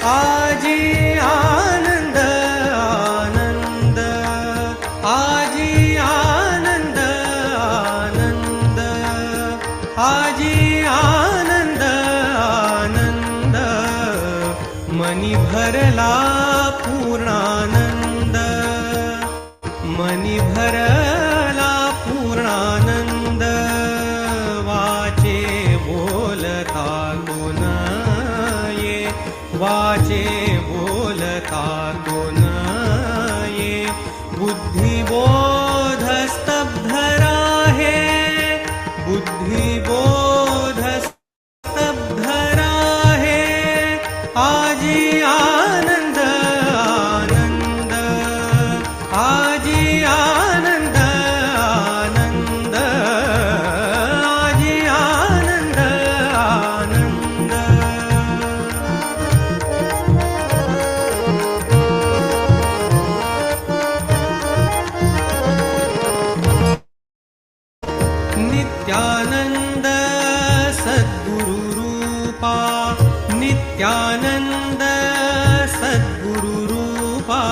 आजी आनंद आनंद, आजी आनंद आनंद, आजी आनंद आनंद, मनी भरला पूर्णानंद, मनी भरला पूर्णानंद, वाचे बोलता कोण ये, वाचे बोलता कोण ये, बुद्धिबोध स्तब्ध राहे, बुद्धिबोध स्तब्ध राहे, आजी आनंद आनंद, आजी आनंद आनंद, आजी आनंद आनंद. नित्यानंद सद्गुरु रूपा, नित्यानंद सद्गुरु रूपा,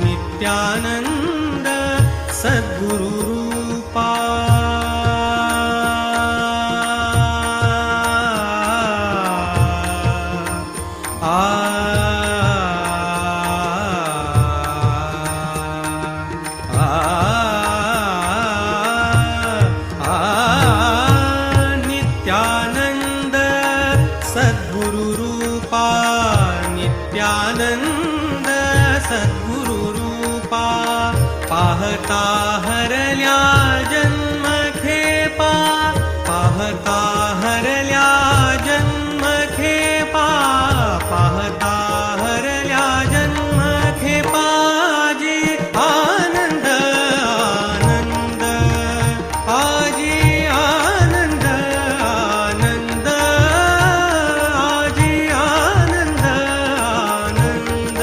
नित्यानंद सद्गुरु रूपा. नित्यानंद सद्गुरु रूपा, नित्यानंद सद्गुरु रूपा, पाहता हरल्या जन्म खेपा, पाहता हरल्या जन्म खेपा, पाहता हरल्या जन्म खेपा, आजी आनंद आनंद, आजी आनंद आनंद, आजी आनंद आनंद.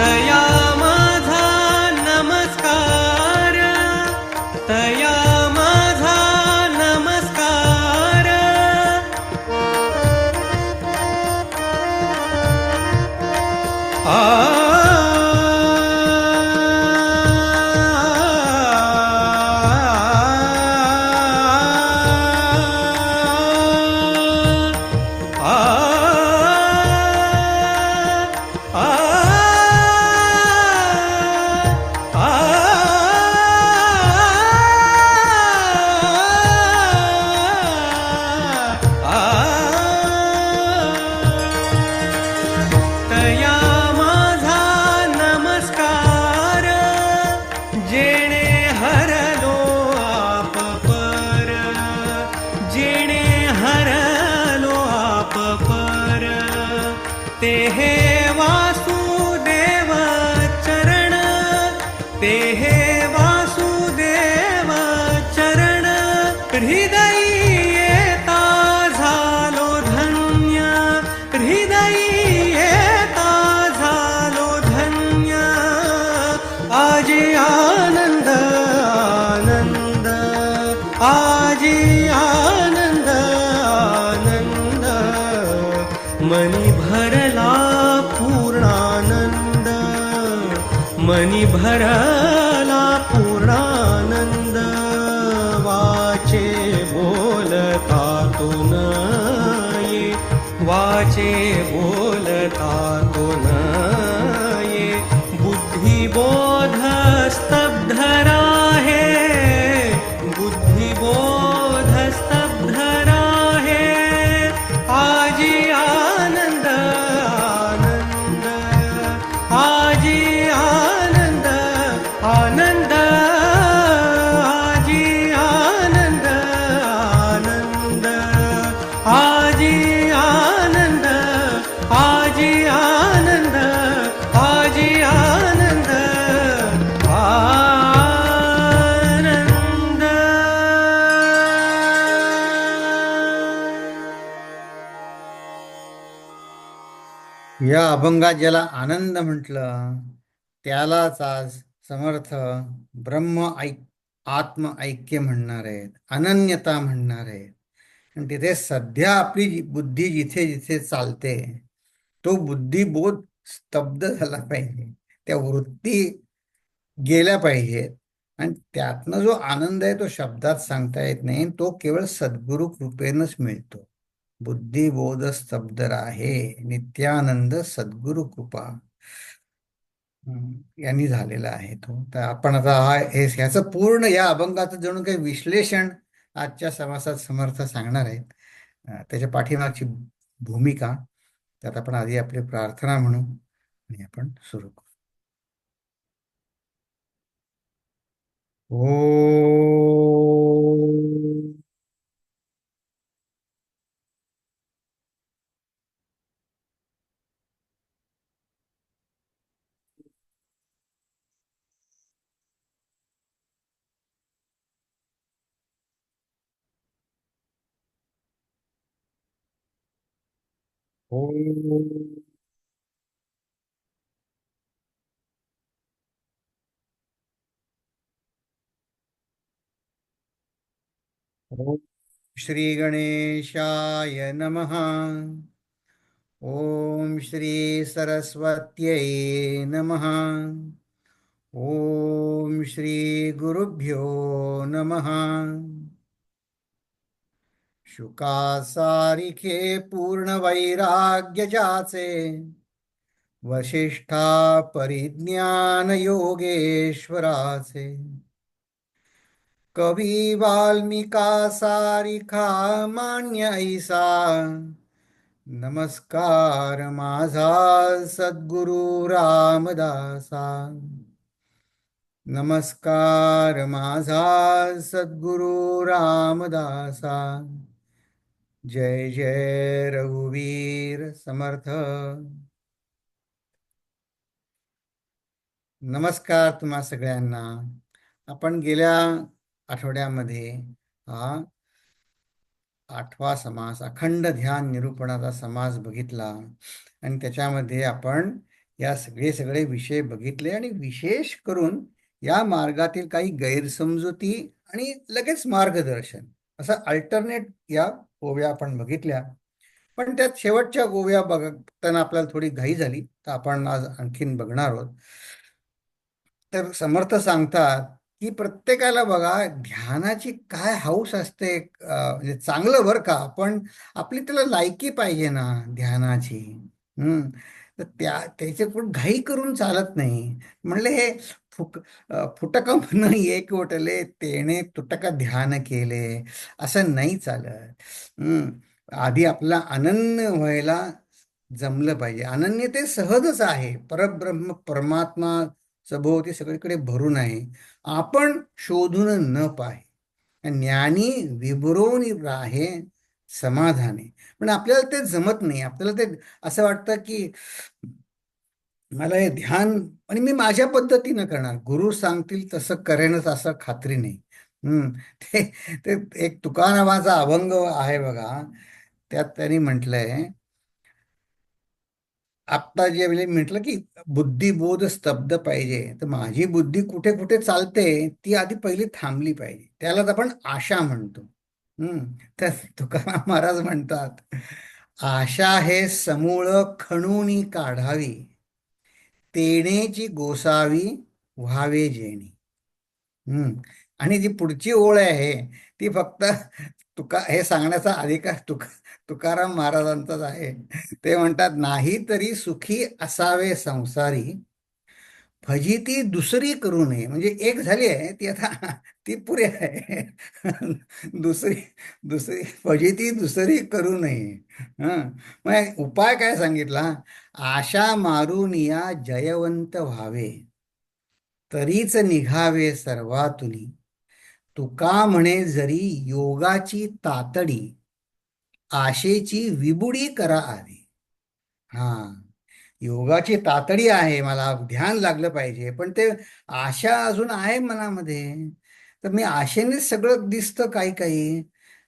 तया माझा नमस्कार, तया माझा नमस्कार, तया माझा नमस्कार, जेणे हरलो आप पर, जेणे हरलो आप पर, ते हे वासुदेव चरण, ते हे वासुदेव चरण, हृदयी येता झालो धन्य, हृदयी येता झालो धन्य, आजी आनंद आनंद, आजी आनंद आनंद, मनी भरला पूर्णानंद, मनी भरला पूर्णानंद, वाचे बोलता तो न ये, वाचे बोलता तो न ये, बुद्धिबोध स्तब्ध राहे, बुद्धिबोध स्तब्ध राहे, आजी आनंद आनंद, आजी आनंद आनंद, आजी या अभंगात ज्याला आनंद म्हटलं त्यालाच आज समर्थ ब्रह्म आत्म ऐक्य म्हणणार आहेत, अनन्यता म्हणणार आहेत. आणि तिथे सध्या आपली बुद्धी जिथे जिथे चालते तो बुद्धिबोध स्तब्ध झाला पाहिजे, त्या वृत्ती गेल्या पाहिजेत. आणि त्यातनं जो आनंद आहे तो शब्दात सांगता येत नाही, तो केवळ सद्गुरु कृपेनच मिळतो. बुद्धिबोध स्तब्ध राहे, नित्यानंद सद्गुरु कृपा. यांनी झालेला आहे तो. तर आपण आता ह्याचं पूर्ण या अभंगाचं जणू काही विश्लेषण आजच्या समासात समर्थ सांगणार आहेत. त्याच्या पाठीमागची भूमिका, त्यात आपण आधी आपली प्रार्थना म्हणू आणि आपण सुरू करू. ओ ओम श्री गणेशाय नमः. ओम श्री सरस्वत्यै नमः. ओम श्री गुरुभ्यो नमः. शुकासारिखे पूर्ण वैराग्य जाचे, वशिष्ठा परिज्ञान योगेश्वराचे. कवी वाल्मिका सारिखा मान्य ऐसा, नमस्कार माझा सद्गुरु रामदासा. नमस्कार माझा सद्गुरु रामदासा. जय जय रघुवीर समर्थ. नमस्कार तुम्हा सगळ्यांना. आपण गेल्या आठवड्यामध्ये हा 8वा समास अखंड ध्यान निरूपणाचा समास बघितला आणि त्याच्यामध्ये आपण या सगळे विषय बघितले आणि विशेष करून या मार्गातील काही गैरसमजुती आणि लगेच मार्गदर्शन असं अल्टरनेट या ओव्या आपण बघितल्या. पण त्यात शेवटच्या ओव्या बघताना आपल्याला थोडी घाई झाली, तर आपण आज आणखीन बघणार आहोत. तर समर्थ सांगतात की प्रत्येकाला बघा ध्यानाची काय हौस असते, म्हणजे चांगलं बरं का, पण आपली त्याला लायकी पाहिजे ना ध्यानाची. तर त्याचे पण घाई करून चालत नाही. म्हणले हे फुटक मन एक वटले तेने तुटक ध्यान केले, असं नाही चालत. आधी आपला अनन्य व्हायला जमलं पाहिजे. अनन्य ते सहजच आहे, परब्रह्म परमात्मा सभोवती सगळीकडे भरून आहे, आपण शोधून न पाहे. ज्ञानी विभुरून राहे समाधाने. पण आपल्याला ते जमत नाही. आपल्याला ते असं वाटतं की मला हे ध्यान आणि मी माझ्या पद्धतीनं करणार, गुरु सांगतील तसं करेनच असं खात्री नाही. ते ते एक तुकारामाचा अभंग आहे बघा, त्यात त्यांनी म्हटलंय, आत्ता जे म्हणजे म्हटलं की बुद्धिबोध स्तब्ध पाहिजे, तर माझी बुद्धी कुठे कुठे चालते ती आधी पहिली थांबली पाहिजे. त्यालाच आपण आशा म्हणतो. तर तुकाराम महाराज म्हणतात, आशा हे समूळ खणूनी काढावी, तेणेची गोसावी व्हावे जेणी. आणि जी पुढची ओळ आहे ती फक्त हे सांगण्याचा अधिकार तुकाराम महाराजांचाच आहे. ते म्हणतात, नाही तरी सुखी असावे संसारी, फजिती दुसरी करू नये. म्हणजे एक झाली आहे ती आता ती पुरी आहे. दुसरी दुसरी फजिती दुसरी करू नये. मग उपाय काय सांगितला, आशा मारून या जयवंत व्हावे, तरीच निघावे सर्वातुनी. तुका म्हणे जरी योगाची तातडी, आशेची विबुडी करा आधी. हा, योगाची तातडी आहे, मला ध्यान लागलं पाहिजे, पण ते आशा अजून आहे मनामध्ये. तर मी आशेनेच सगळं दिसतं काही काही.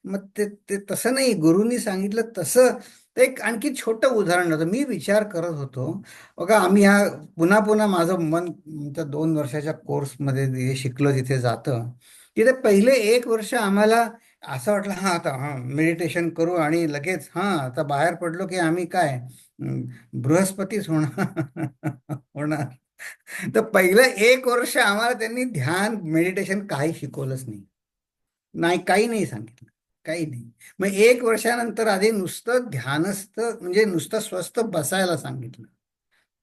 मग ते ते तसं नाही, गुरुंनी सांगितलं तसं तर एक आणखी छोटं उदाहरण होतं. मी विचार करत होतो, बघा आम्ही ह्या पुन्हा पुन्हा माझं मन त्या 2 वर्षाच्या कोर्समध्ये जे शिकलो तिथे जातं, तिथे पहिले 1 वर्ष आम्हाला असं वाटलं हां आता हां मेडिटेशन करू आणि लगेच हां आता बाहेर पडलो की आम्ही काय बृहस्पतीच होणार होणार. तर पहिलं 1 वर्ष आम्हाला त्यांनी ध्यान मेडिटेशन काही शिकवलंच नाही. नाही काही नाही सांगितलं, काही नाही. मग 1 वर्षानंतर आधी नुसतं ध्यानस्थ म्हणजे नुसतं स्वस्थ बसायला सांगितलं.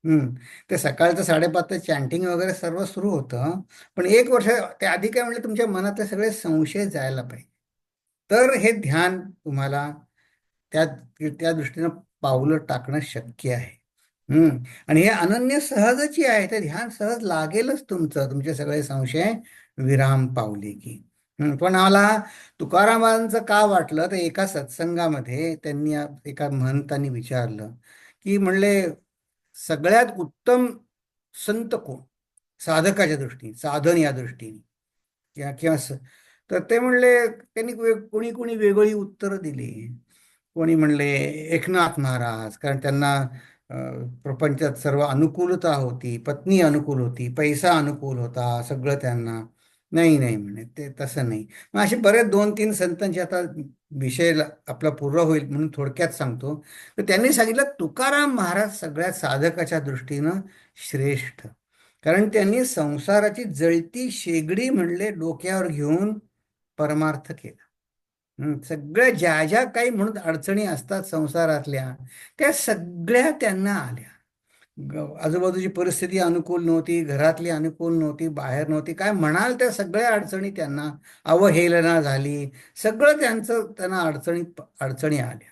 हम्म. ते सकाळचं 5:30 ते चॅन्टिंग वगैरे सर्व सुरू होतं. पण 1 वर्ष ते आधी काय म्हणलं तुमच्या मनातले सगळे संशय जायला पाहिजे. तर हे ध्यान तुम्हाला त्या त्या दृष्टीनं पावलं टाकणं शक्य आहे. आणि हे अनन्य सहजची आहे. ते ध्यान सहज लागेलच तुमचं, तुमचे सगळे संशय विराम पावले की. पण मला तुकारामांचं का वाटलं तर एका सत्संगामध्ये त्यांनी एका महंतांनी विचारलं की म्हणले सगळ्यात उत्तम संत कोण साधकाच्या दृष्टीने साधन या दृष्टीने किंवा तर ते म्हणले त्यांनी कोणी कोणी वेगळी उत्तरं दिली. कोणी म्हणले एकनाथ महाराज, कारण त्यांना प्रपंचात सर्व अनुकूलता होती, पत्नी अनुकूल होती, पैसा अनुकूल होता, सगळं त्यांना. नाही नाही म्हणे ते तसं नाही. मग असे बरेच 2-3 संतांचे आता विषय आपला पूर्ण होईल म्हणून थोडक्यात सांगतो. तर त्यांनी सांगितलं तुकाराम महाराज सगळ्यात साधकाच्या दृष्टीनं श्रेष्ठ, कारण त्यांनी संसाराची जळती शेगडी म्हणले डोक्यावर घेऊन परमार्थ केला. सगळ्या ज्या ज्या काही म्हणून अडचणी असतात संसारातल्या त्या सगळ्या त्यांना आल्या. आजूबाजूची परिस्थिती अनुकूल नव्हती, घरातली अनुकूल नव्हती, बाहेर नव्हती, काय म्हणाल त्या सगळ्या अडचणी त्यांना, अवहेलना झाली, सगळं त्यांना अडचणी अडचणी आल्या.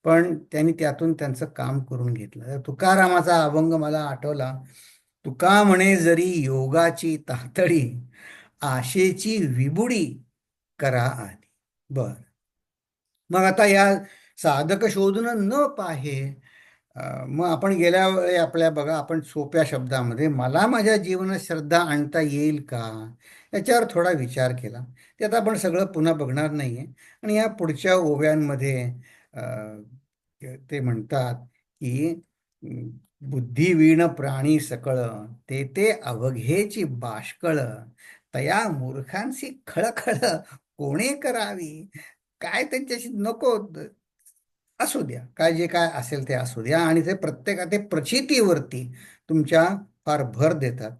पण त्यांनी त्यातून त्यांचं काम करून घेतलं. तुकारामाचा अभंग मला आठवला. तुका म्हणे जरी योगाची तातडी आशेची विबुडी करा आली. बर. मग आता या साधक शोधून न पाहे मग आपण गेल्या वेळी आपल्या बघा आपण सोप्या शब्दामध्ये मला माझ्या जीवनात श्रद्धा आणता येईल का याच्यावर थोडा विचार केला. ते आता आपण सगळं पुन्हा बघणार नाहीये. आणि या पुढच्या ओव्यांमध्ये अ, ते म्हणतात की बुद्धिवीण प्राणी सकळ ते ते अवघेची बाष्कळ तया मूर्खांशी खळखळ कोणे करावी. काय त्यांच्याशी नको असू द्या, काय जे काय असेल ते असू द्या. आणि ते ते प्रचितीवरती तुमच्या फार भर देतात.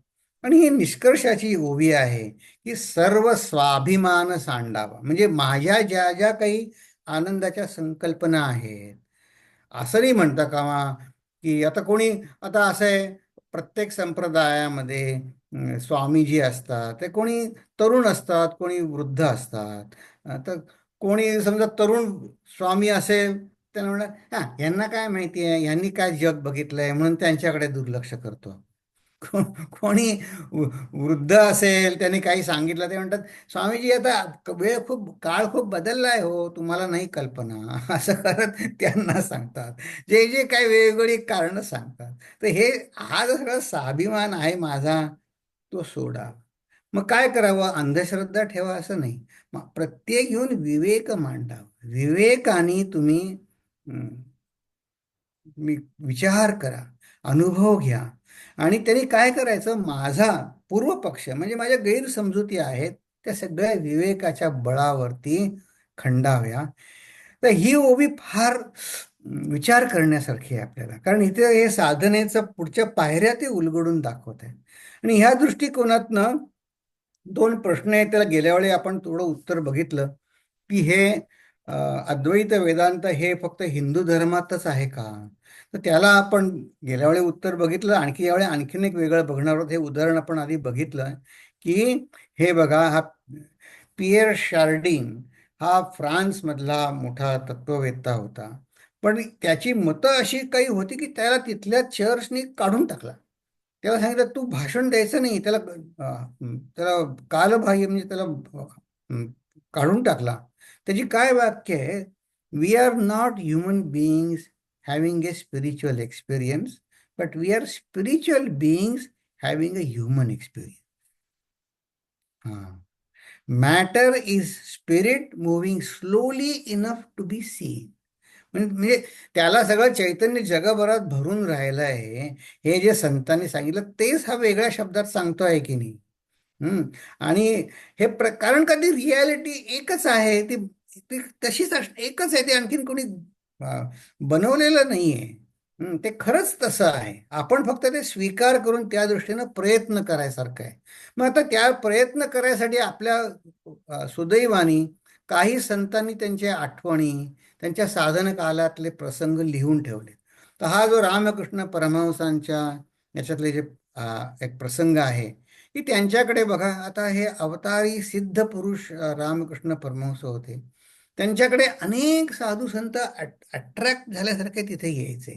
आणि ही निष्कर्षाची ओवी आहे की सर्व स्वाभिमान सांडावा, म्हणजे माझ्या ज्या ज्या काही आनंदाच्या संकल्पना आहेत. असं नाही म्हणता कामा की आता कोणी आता असं आहे प्रत्येक संप्रदायामध्ये स्वामीजी असतात, ते कोणी तरुण असतात, कोणी वृद्ध असतात. तर कोणी समजा तरुण स्वामी असेल त्यांना म्हणा हा यांना काय माहिती आहे, यांनी काय जग बघितलंय म्हणून त्यांच्याकडे दुर्लक्ष करतो. कोणी वृद्ध असेल त्यांनी काही सांगितलं ते म्हणतात स्वामीजी आता वेळ खूप काळ खूप बदललाय हो, तुम्हाला नाही कल्पना असं करत त्यांना सांगतात. जे जे काही वेगवेगळी कारणं सांगतात. तर हे हा जो सगळा स्वाभिमान आहे माझा तो सोडा. मग काय करावं, अंधश्रद्धा ठेवा असं नाही. मग प्रत्येक येऊन विवेक मांडावा. विवेकाने तुम्ही मी विचार करा, अनुभव घ्या. आणि त्यांनी काय करायचं, माझा पूर्व पक्ष म्हणजे माझ्या गैरसमजुती आहेत त्या सगळ्या विवेकाच्या बळावरती खंडाव्या. तर ही ओवी फार विचार करण्यासारखी आहे आपल्याला, कारण इथे हे साधनेचं पुढच्या पायऱ्या ते उलगडून दाखवत आहे. आणि ह्या दृष्टिकोनातनं 2 प्रश्न आहेत. त्याला गेल्या वेळी आपण थोडं उत्तर बघितलं की हे अद्वैत वेदांत हे फक्त हिंदू धर्मातच आहे का, तर त्याला आपण गेल्या वेळी उत्तर बघितलं. आणखी यावेळी आणखीन एक वेगळं बघणार आहोत. हे उदाहरण आपण आधी बघितलं की हे बघा हा पियर शार्डिंग हा फ्रान्समधला मोठा तत्ववेत्ता होता. पण त्याची मतं अशी काही होती की त्याला तिथल्या चर्चनी काढून टाकला. त्याला सांगितलं तू भाषण द्यायचं नाही. त्याला कालबाह्य म्हणजे त्याला काढून टाकला. त्याची काय वाक्य आहे, we are not human beings having a spiritual experience but we are spiritual beings having a human experience. हा, matter is spirit moving slowly enough to be seen म्हणजे त्याला सगळं चैतन्य जगभरात भरून राहिलं आहे. हे जे संतांनी सांगितलं तेच हा वेगळ्या शब्दात सांगतो आहे की नाही. हम्म. आणि हे कारण का ती रियालिटी एकच आहे, ती ती तशीच एकच आहे, ती आणखीन कोणी अं, बनवलेलं नाहीये. ते खरंच तसं आहे. आपण फक्त ते स्वीकार करून त्या दृष्टीनं प्रयत्न करायसारखं आहे. मग आता त्या प्रयत्न करायसाठी आपल्या सुदैवाने काही संतांनी त्यांच्या आठवणी, त्यांच्या साधन कालातले प्रसंग लिहून ठेवले. तर हा जो रामकृष्ण परमहंसांच्या याच्यातले जे एक प्रसंग आहे की त्यांच्याकडे बघा, आता हे अवतारी सिद्ध पुरुष रामकृष्ण परमहंस होते. त्यांच्याकडे अनेक साधू संत अट्रॅक्ट झाल्यासारखे तिथे यायचे.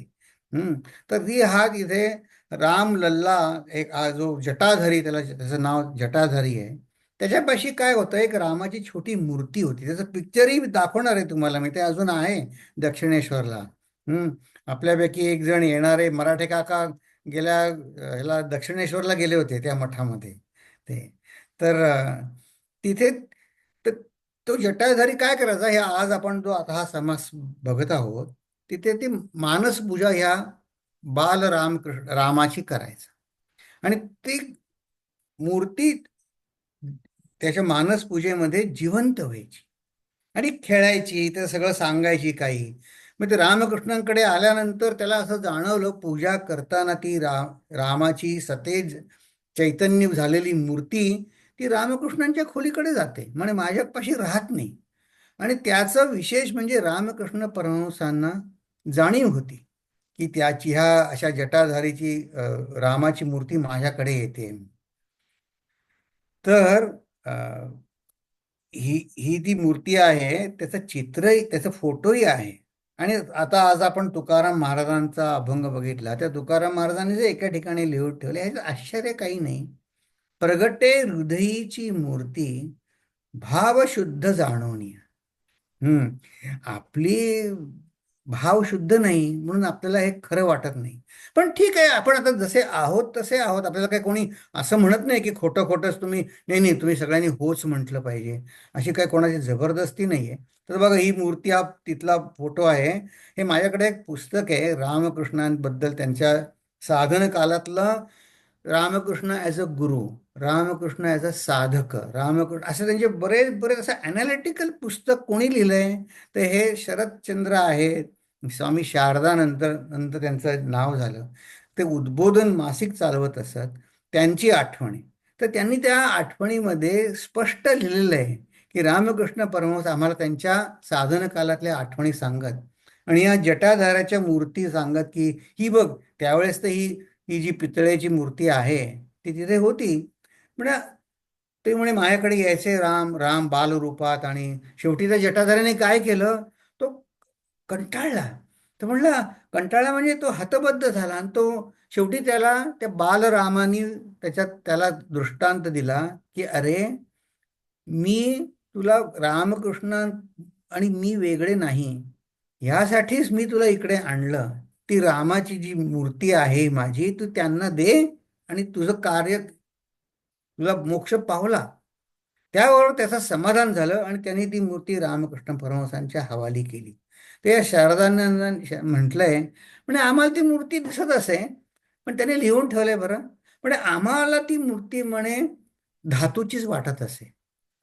हम्म. तर ती हा तिथे राम लल्ला, एक जो जटाधारी, त्याचं नाव जटाधारी आहे. त्याच्यापाशी काय होतं, एक रामाची छोटी मूर्ती होती. त्याचं पिक्चरही दाखवणार आहे तुम्हाला मी, ते अजून आहे दक्षिणेश्वरला. हम्म. आपल्यापैकी एक जण येणारे मराठे काका गेल्या ह्याला दक्षिणेश्वरला गेले होते त्या मठामध्ये. ते तर तिथे तर तो जटाधारी काय करायचा, हे आज आपण जो आता हा समास बघत आहोत, तिथे ती मानसपूजा ह्या बाल रामकृष्ण रामाची करायचा. आणि ती मूर्ती त्याच्या मानसपूजेमध्ये जिवंत व्हायची आणि खेळायची, ते सगळं सांगायची काही. मग ते रामकृष्णांकडे आल्यानंतर त्याला असं जाणवलं, पूजा करताना ती रामाची सतेज चैतन्य झालेली मूर्ती ती रामकृष्णांच्या खोलीकडे जाते, म्हणजे माझ्यापाशी राहत नाही. आणि त्याचं विशेष म्हणजे रामकृष्ण परमहंसांना जाणीव होती की त्याची ह्या अशा जटाधारीची रामाची मूर्ती माझ्याकडे येते. तर ही ती मूर्ती आहे, त्याचं चित्रही, त्याचा फोटोही आहे. आणि आता आज आपण तुकाराम महाराजांचा अभंग बघितला, त्या तुकाराम महाराजांनी जे एका ठिकाणी लिहून ठेवले, ह्याचं आश्चर्य काही नाही. प्रगटे हृदयीची मूर्ती भावशुद्ध जाणवणी. आपली भाव शुद्ध नाही म्हणून आपल्याला हे खरं वाटत नाही. पण ठीक आहे, आपण आता जसे आहोत तसे आहोत. आपल्याला काही कोणी असं म्हणत नाही की खोटं खोटंच तुम्ही, नाही नाही तुम्ही सगळ्यांनी होच म्हटलं पाहिजे, अशी काही कोणाची जबरदस्ती नाही आहे. तर बघा, ही मूर्ती, हा तिथला फोटो आहे. हे माझ्याकडे एक पुस्तक आहे रामकृष्णांबद्दल, त्यांच्या साधन कालातलं. Ramakrishna as a Guru, Ramakrishna as a साधक, रामकृष्ण, असे त्यांचे बरेच बरेच असं ॲनालिटिकल पुस्तक कोणी लिहिलंय, तर हे शरदचंद्र आहेत. स्वामी शारदानंतर नंतर त्यांचं नाव झालं. ते उद्बोधन मासिक चालवत असत, त्यांची आठवणी. तर त्यांनी त्या आठवणीमध्ये स्पष्ट लिहिलेलं आहे की रामकृष्ण परमहंस आम्हाला त्यांच्या साधन कालातल्या आठवणी सांगत, आणि या जटाधाराच्या मूर्ती सांगत की ही बघ, त्यावेळेस तर ही जी पितळेची मूर्ती आहे ती तिथे होती. म्हणजे ते म्हणे माझ्याकडे यायचे राम राम बालरूपात, आणि शेवटी त्या जटाधाऱ्याने काय केलं, तो कंटाळला. तर म्हणला, कंटाळला म्हणजे तो हतबद्ध झाला, आणि तो शेवटी त्याला त्या बालरामानी त्याला दृष्टांत दिला की अरे, मी तुला रामकृष्ण आणि मी वेगळे नाही, ह्यासाठीच मी तुला इकडे आणलं. ती रामाची जी मूर्ती आहे माझी, तू त्यांना दे आणि तुझं कार्य, तुला मोक्ष पावला. त्यावर त्याचं समाधान झालं आणि त्यांनी ती मूर्ती रामकृष्ण परमहंसांच्या हवाली केली. ते शारदानंद म्हटलंय, म्हणजे आम्हाला ती मूर्ती दिसत असे, पण त्याने लिहून ठेवलंय बरं. म्हणजे आम्हाला ती मूर्ती म्हणे धातूचीच वाटत असे.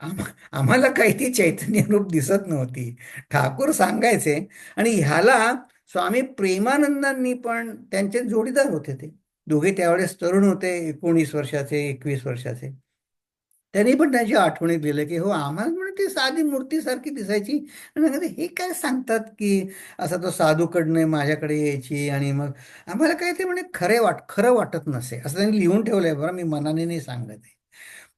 आम्हाला काही ती चैतन्य रूप दिसत नव्हती. ठाकूर सांगायचे. आणि ह्याला स्वामी प्रेमानंदांनी पण, त्यांचे जोडीदार होते ते दोघे, त्यावेळेस तरुण होते, 19 वर्षाचे, 21 वर्षाचे. त्यांनी पण त्याची आठवणी दिली की हो, आम्हाला म्हणजे ती साधी मूर्तीसारखी दिसायची. आणि सांगते, हे काय सांगतात की असं तो साधूकडनं माझ्याकडे यायची, आणि मग आम्हाला काय ते म्हणे खरं वाटत नसे, असं त्यांनी लिहून ठेवलंय बरं, मी मनाने नाही सांगत आहे.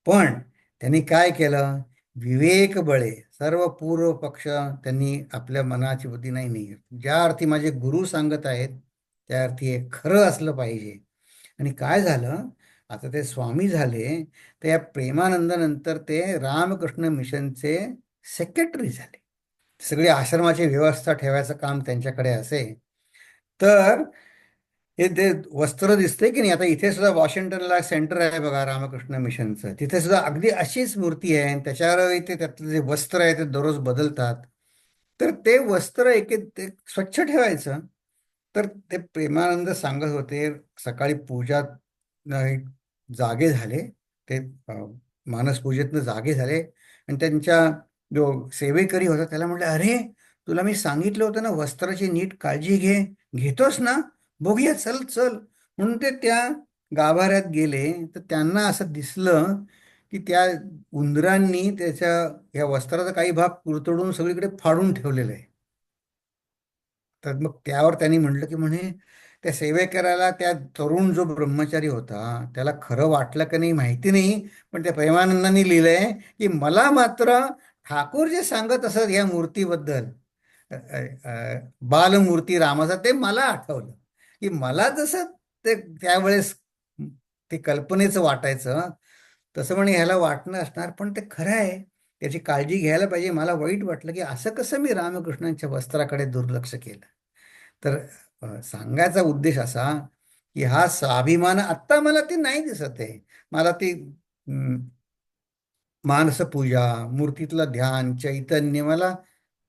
पण त्यांनी काय केलं, विवेक बळे सर्व पूर्व पक्ष त्यांनी आपल्या मनाची बुद्धी, नाही नाही, ज्या अर्थी माझे गुरु सांगत आहेत त्या अर्थी हे खरं असलं पाहिजे. आणि काय झालं, आता ते स्वामी झाले, तर या प्रेमानंदानंतर ते रामकृष्ण मिशनचे सेक्रेटरी झाले. सगळी आश्रमाची व्यवस्था ठेवायचं काम त्यांच्याकडे असे. तर हे ते वस्त्र दिसते की नाही, आता इथे सुद्धा वॉशिंग्टनला सेंटर आहे बघा रामकृष्ण मिशनचं, तिथे सुद्धा अगदी अशीच मूर्ती आहे, आणि त्याच्यावर ते त्यातलं जे वस्त्र आहे ते दररोज बदलतात. तर ते वस्त्र ते स्वच्छ ठेवायचं. तर ते प्रेमानंद सांगत होते, सकाळी पूजा एक जागे झाले ते, मानसपूजेतनं जागे झाले आणि त्यांच्या जो सेवेकरी होता त्याला म्हटलं, अरे तुला मी सांगितलं होतं ना वस्त्राची नीट काळजी घेतोस ना, बघूया, चल चल. म्हणून ते त्या गाभाऱ्यात गेले. तर त्यांना असं दिसलं की त्या उंदरांनी त्याच्या या वस्त्राचा काही भाग कुरतडून सगळीकडे फाडून ठेवलेला आहे. तर मग त्यावर त्यांनी म्हटलं की म्हणे त्या सेवेकराला, त्या तरुण जो ब्रह्मचारी होता त्याला खरं वाटलं का नाही माहिती नाही, पण त्या प्रेमानंदांनी लिहिलंय की मला मात्र ठाकूर जे सांगत असत या मूर्तीबद्दल, बालमूर्ती रामाचा, ते मला आठवलं की मला जसं ते त्यावेळेस ते कल्पनेचं वाटायचं तसं म्हणे ह्याला वाटणं असणार, पण ते खरं आहे. त्याची काळजी घ्यायला पाहिजे. मला वाईट वाटलं की असं कसं मी रामकृष्णांच्या वस्त्राकडे दुर्लक्ष केलं. तर सांगायचा उद्देश असा की हा स्वाभिमान आत्ता मला ती नाही दिसत आहे. मला ती मानसपूजा, मूर्तीतलं ध्यान, चैतन्य मला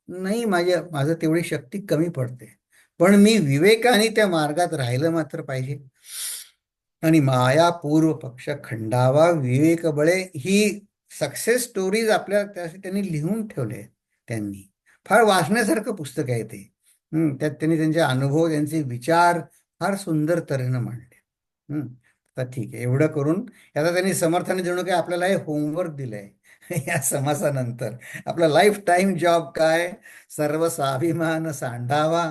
नाही, माझं तेवढी शक्ती कमी पडते. पण मी विवेकाने त्या मार्गात राहिलं मात्र पाहिजे. आणि माया पूर्व पक्ष खंडावा विवेक बळे, ही सक्सेस स्टोरीज आपल्या त्यासाठी त्यांनी लिहून ठेवले. त्यांनी फार वाचण्यासारखं पुस्तक आहे ते. त्यात त्यांनी त्यांचे अनुभव, त्यांचे विचार फार सुंदर तऱ्हेनं मांडले. तर ठीक आहे, एवढं करून आता त्यांनी समर्थाने जणू काय आपल्याला हे होमवर्क दिलंय. या समासानंतर आपला लाईफ टाईम जॉब काय? सर्व स्वाभिमान सांडावा,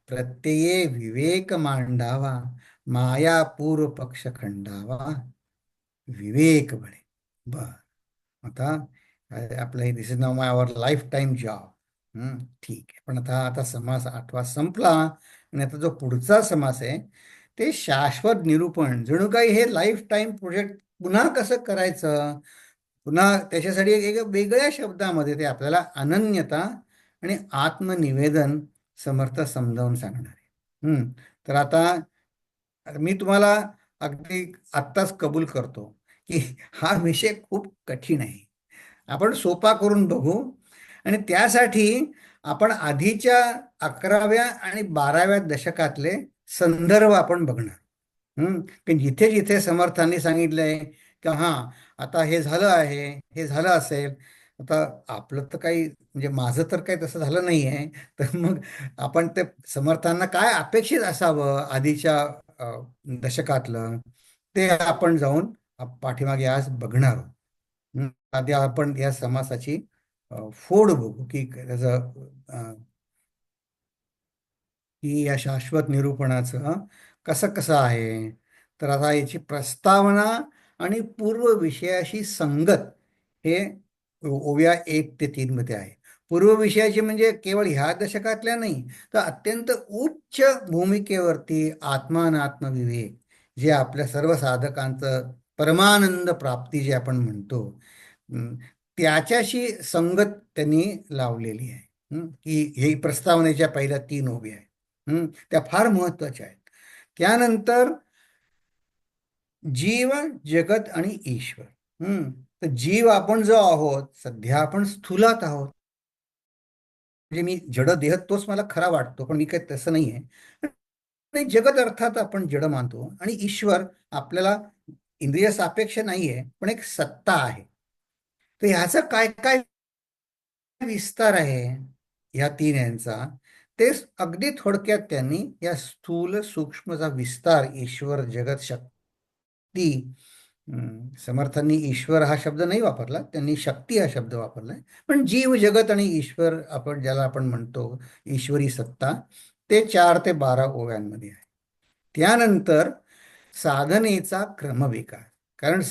प्रत्यये विवेक मांडावा, माया पूर्व पक्ष खंडावा, विवेक बळे. बर, आता आपलं हे this is now my our life time job. ठीक आहे. पण आता आता समास आठवा संपला आणि आता जो पुढचा समास आहे ते शाश्वत निरूपण. जणू काही हे लाईफ टाईम प्रोजेक्ट पुन्हा कसं करायचं, पुन्हा त्याच्यासाठी एक एक वेगळ्या शब्दामध्ये ते आपल्याला अनन्यता आणि आत्मनिवेदन समर्थ समजावून सांगणार आहे. तर आता मी तुम्हाला अगदी आत्ताच कबूल करतो की हा विषय खूप कठीण आहे. आपण सोपा करून बघू आणि त्यासाठी आपण आधीच्या 11व्या आणि 12व्या दशकातले संदर्भ आपण बघणार. की जिथे जिथे समर्थांनी सांगितलंय की हां, आता हे झालं आहे, हे झालं असेल. आता आपलं तर काही, म्हणजे माझं तर काही तसं झालं नाही आहे. तर मग आपण ते समर्थांना काय अपेक्षित असावं आधीच्या दशकातलं, ते आपण जाऊन पाठीमागे आज बघणार आहोत. आधी आपण या समासाची फोड बघू की त्याचं की या शाश्वत निरूपणाचं कसं कसं आहे. तर आता याची प्रस्तावना आणि पूर्व विषयाशी संगत हे ओव्या 1 ते 3 मध्ये आहे. पूर्व विषयाची म्हणजे केवळ ह्या दशकातल्या नाही, तर अत्यंत उच्च भूमिकेवरती आत्मानात्म विवेक, जे आपल्या सर्व साधकांचं परमानंद प्राप्ती जे आपण म्हणतो, हं, त्याच्याशी संगत त्यांनी लावलेली आहे. की ही प्रस्तावनेच्या पहिल्या 3 ओव्या आहेत. त्या फार महत्वाच्या आहेत. त्यानंतर जीव, जगत आणि ईश्वर. तर जीव आपण जो आहोत, सध्या आपण स्थूलात आहोत. म्हणजे मी जड देह तोच मला खरा वाटतो, पण मी काही तसं नाही आहे. आणि जगत अर्थात आपण जड मानतो, आणि ईश्वर आपल्याला इंद्रिय सापेक्ष नाहीये, पण एक सत्ता आहे. तर ह्याचा काय काय विस्तार आहे ह्या 3 यांचा, ते अगदी थोडक्यात त्यांनी या स्थूल सूक्ष्मचा विस्तार, ईश्वर, जगत, शक्ती. समर्थांनी ईश्वर हा शब्द नाही वापरला, त्यांनी शक्ती हा शब्द वापरलाय. पण जीव, जगत आणि ईश्वर, आपण ज्याला आपण म्हणतो ईश्वरी सत्ता, ते 4 ते 12 ओव्यांमध्ये आहे. त्यानंतर साधनेचा क्रमविकास. कारण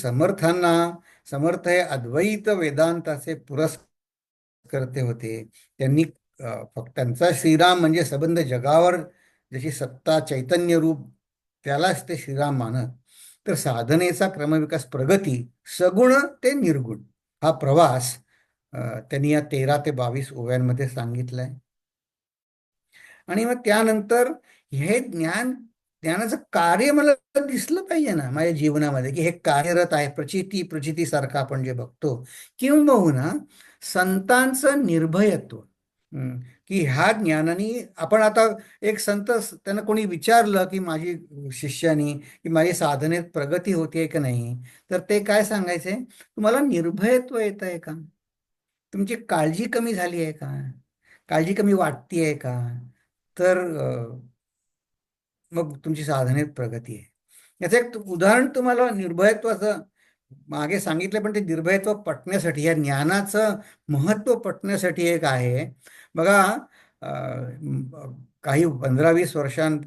समर्थ हे अद्वैत वेदांताचे पुरस्कर्ते होते. त्यांनी फक्त त्यांचा श्रीराम म्हणजे संबंध जगावर जशी सत्ता, चैतन्य रूप, त्यालाच ते श्रीराम मानत. तर साधनेचा क्रमविकास, प्रगती, सगुण ते निर्गुण, हा प्रवास त्यांनी या 13 ते 22 ओव्यांमध्ये सांगितलाय. आणि मग त्यानंतर हे ज्ञानाचं कार्य मला दिसलं पाहिजे ना माझ्या जीवनामध्ये, की हे कार्यरत आहे. प्रचितीसारखं आपण जे बघतो, किंबहुना संतांचं निर्भयत्व, की ह्या ज्ञानाने आपण आता एक संत त्यांना कोणी विचारलं की माझी शिष्यानी की माझी साधनेत प्रगती होतीये का नाही, तर ते काय सांगायचे, तुम्हाला निर्भयत्व येत आहे का, तुमची काळजी कमी झाली आहे का, काळजी कमी वाटतीये का, तर मग तुमची साधनेत प्रगती आहे. याचं एक उदाहरण तुम्हाला निर्भयत्वाचं मागे सांगितलं, पण ते निर्भयत्व पटण्यासाठी, या ज्ञानाचं महत्त्व पटण्यासाठी एक आहे बघा. काही 15-20 वर्षां,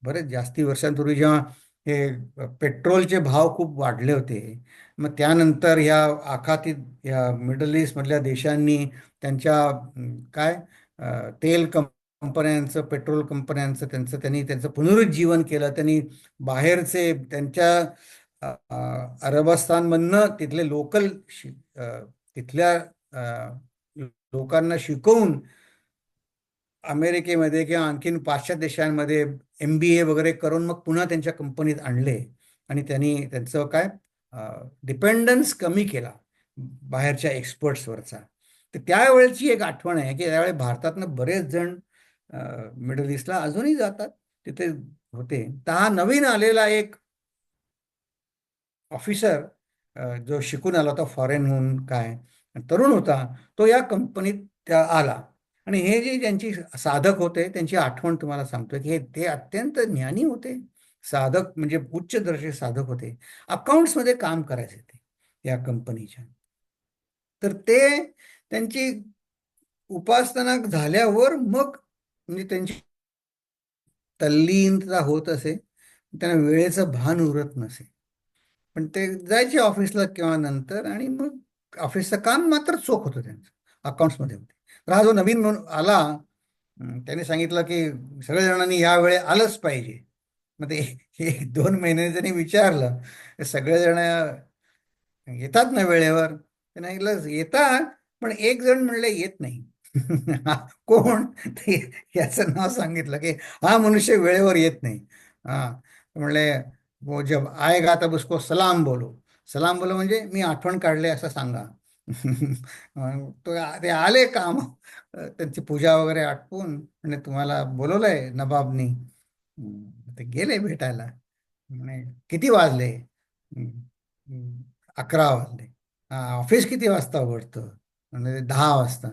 बरेच जास्ती वर्षांपूर्वी जेव्हा हे पेट्रोलचे भाव खूप वाढले होते, मग त्यानंतर ह्या आखाती, ह्या मिडल ईस्टमधल्या देशांनी त्यांच्या काय तेल कंपन्यांचं, पेट्रोल कंपन्यांचं, त्यांनी त्यांचं पुनरुज्जीवन केलं. त्यांनी बाहेरचे त्यांच्या अरबस्थानमधनं तिथले लोकल तिथल्या लोकांना शिकवून अमेरिकेमध्ये किंवा आणखीन पाश्चात्य देशांमध्ये MBA वगैरे करून मग पुन्हा त्यांच्या कंपनीत आणले. आणि त्यांनी त्यांचं काय डिपेंडन्स कमी केला बाहेरच्या एक्सपर्ट्सवरचा. तर त्यावेळेची एक आठवण आहे की त्यावेळी भारतातनं बरेच जण मिडल ईस्टला अजूनही जातात, तिथे होते. तर हा नवीन आलेला एक ऑफिसर, जो शिकून आला होता फॉरेनहून, काय तरुण होता, तो या कंपनीत त्या आला. आणि हे जे ज्यांची साधक होते त्यांची आठवण तुम्हाला सांगतोय की हे ते अत्यंत ज्ञानी होते. साधक म्हणजे उच्च दर्जाचे साधक होते. अकाउंट्समध्ये काम करायचे ते या कंपनीच्या. तर ते त्यांची उपासना झाल्यावर मग म्हणजे त्यांची तल्लीनता होत असे, त्यांना वेळेचं भान उरत नसे. पण ते जायचे ऑफिसला किंवा नंतर, आणि मग ऑफिसचं काम मात्र चोख होतं त्यांचं, अकाउंट्समध्ये होते. तर हा जो नवीन म्हणून आला, त्याने सांगितलं की सगळ्या जणांनी या वेळे आलंच पाहिजे. मग ते 1-2 महिने त्यांनी विचारलं, सगळेजण येतात ना वेळेवर, त्यांना सांगितलं येतात, पण एक जण म्हणले येत नाही. हा, कोण, ते याचं नाव सांगितलं की हा मनुष्य वेळेवर येत नाही. हा, म्हणले वो जब आएगा तब उसको सलाम बोलो. सलाम बोलो म्हणजे मी आठवण काढले असं सांगा. तो ते आले काम, त्यांची पूजा वगैरे आटपून, म्हणजे तुम्हाला बोलवलंय नवाबनी. ते गेले भेटायला. म्हणे किती वाजले? हम्म, 11 वाजले. हा, ऑफिस किती वाजता उघडतं? म्हणजे 10 वाजता.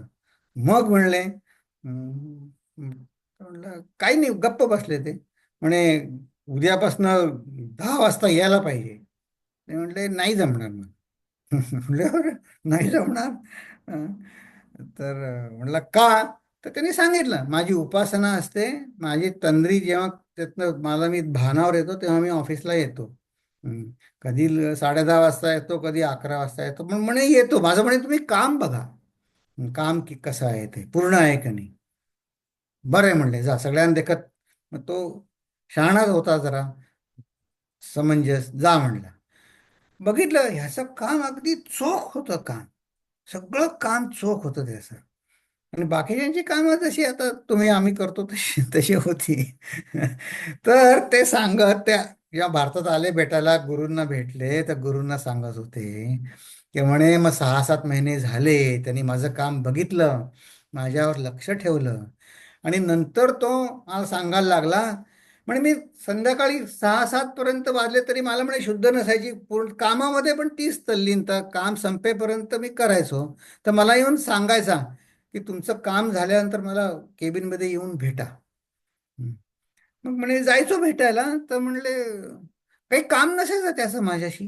मग म्हणले म्हणलं काही नाही, गप्प बसले ते. म्हणे उद्यापासनं 10 वाजता यायला पाहिजे. ते म्हणले नाही जमणार मग. म्हणल्यावर नाही जमणार. अं, तर म्हणलं का? तर त्यांनी सांगितलं माझी उपासना असते, माझी तंद्री जेव्हा त्यातनं मला मी भानावर येतो तेव्हा मी ऑफिसला येतो. हं. कधी 10:30 वाजता येतो, कधी 11 वाजता येतो, पण म्हणे येतो. माझं म्हणे तुम्ही काम बघा, काम की कसं आहे, ते पूर्ण आहे का नाही. बरं आहे म्हणले, जा सगळ्यांना देखत. मग तो शहाणाच होता जरा, समंजस, जा म्हणला. बघितलं ह्याचं काम अगदी चोख होतं काम, सगळं काम चोख होतं त्याचं. आणि बाकीच्यांची कामं जशी आता तुम्ही आम्ही करतो तशी तशी होती. तर ते सांगत, त्या जेव्हा भारतात आले भेटायला, गुरूंना भेटले, तर गुरूंना सांगत होते की म्हणे मग 6-7 महिने झाले त्यांनी माझं काम बघितलं, माझ्यावर लक्ष ठेवलं, आणि नंतर तो मला सांगायला लागला, म्हणे मी संध्याकाळी 6-7 पर्यंत वाजले तरी मला म्हणे शुद्ध नसायची, पूर्ण कामामध्ये पण तीच तल्लीनता, काम संपेपर्यंत मी करायचो. तर मला येऊन सांगायचा की तुमचं काम झाल्यानंतर मला केबिनमध्ये येऊन भेटा. हं. मग म्हणे जायचो भेटायला, तर म्हणले काही काम नसायचं त्याचं माझ्याशी.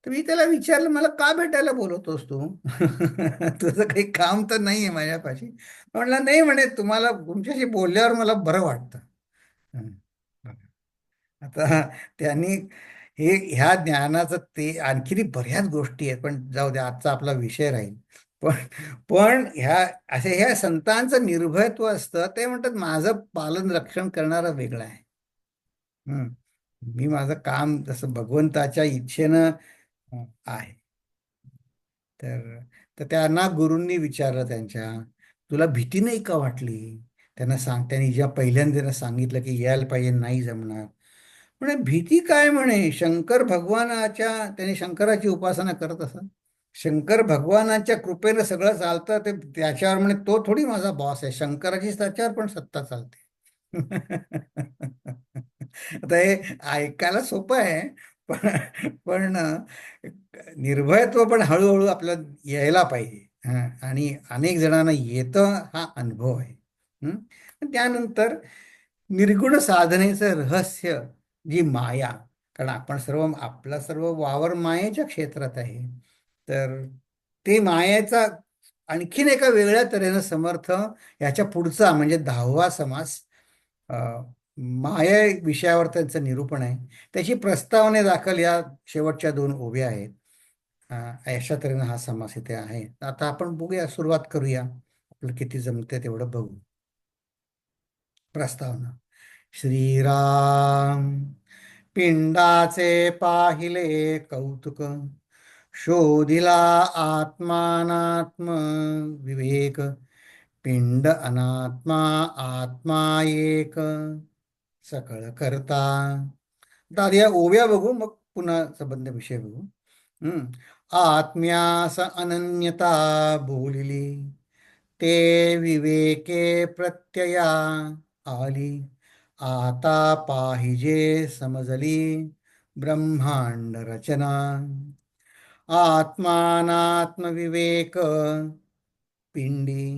तर मी त्याला विचारलं मला का भेटायला बोलवतोस तू? तुझं काही काम तर नाही आहे माझ्यापाशी. म्हणला नाही म्हणे, तुम्हाला तुमच्याशी बोलल्यावर मला बरं वाटतं. हं. आता त्यांनी ह्या ज्ञानाचं, ते आणखी बऱ्याच गोष्टी आहेत, पण जाऊ द्या, आजचा आपला विषय राहील. पण पण ह्या संतांचं निर्भयत्व असतं. ते म्हणतात माझं पालन रक्षण करणारं वेगळं आहे. हं. मी माझं काम जसं भगवंताच्या इच्छेनं आहे. तर तर त्यांना गुरूंनी विचारलं त्यांच्या, तुला भीती नाही का वाटली? त्यांनी जेव्हा पहिल्यांदा त्यांना सांगितलं की यायला पाहिजे, नाही जमणार. म्हणे भीती काय म्हणे, शंकर भगवानाच्या, त्याने शंकराची उपासना करत असत. शंकर भगवानाच्या कृपेनं सगळं चालतं, ते त्याच्यावर म्हणे तो थोडी माझा बॉस आहे, शंकराची त्याच्यावर पण सत्ता चालते. आता हे ऐकायला सोपं आहे, पण निर्भयत्व पण हळूहळू आपल्याला यायला पाहिजे. आणि अनेक जणांना येतं, हा अनुभव आहे. हं? त्यानंतर निर्गुण साधनेचं रहस्य, जी माया, कारण आपण सर्व, आपला सर्व वावर मायेच्या क्षेत्रात आहे. तर ते मायेचा आणखीन एका वेगळ्या तऱ्हेनं समर्थ ह्याच्या पुढचा म्हणजे 10वा समास, अ, माया विषयावर त्यांचं निरूपण आहे. त्याची प्रस्तावने दाखल या शेवटच्या 2 ओव्या आहेत. अशा तऱ्हेनं हा समास इथे आहे. आता आपण बघूया, सुरुवात करूया, आपलं किती जमते तेवढं बघू. प्रस्तावना. श्रीराम पिंडाचे पाहिले कौतुक, शोधिला आत्मानात्म विवेक, पिंड अनात्मा आत्मा एक, सकळ करता. आता आधी या ओव्या बघू, मग पुन्हा संबंध विषय बघू. हम्म. आत्म्यास अनन्यता बोलिली, ते विवेके प्रत्यया आली, आता पाहिजे समजली ब्रह्मांड रचना. आत्मानात्मविवेक पिंडी,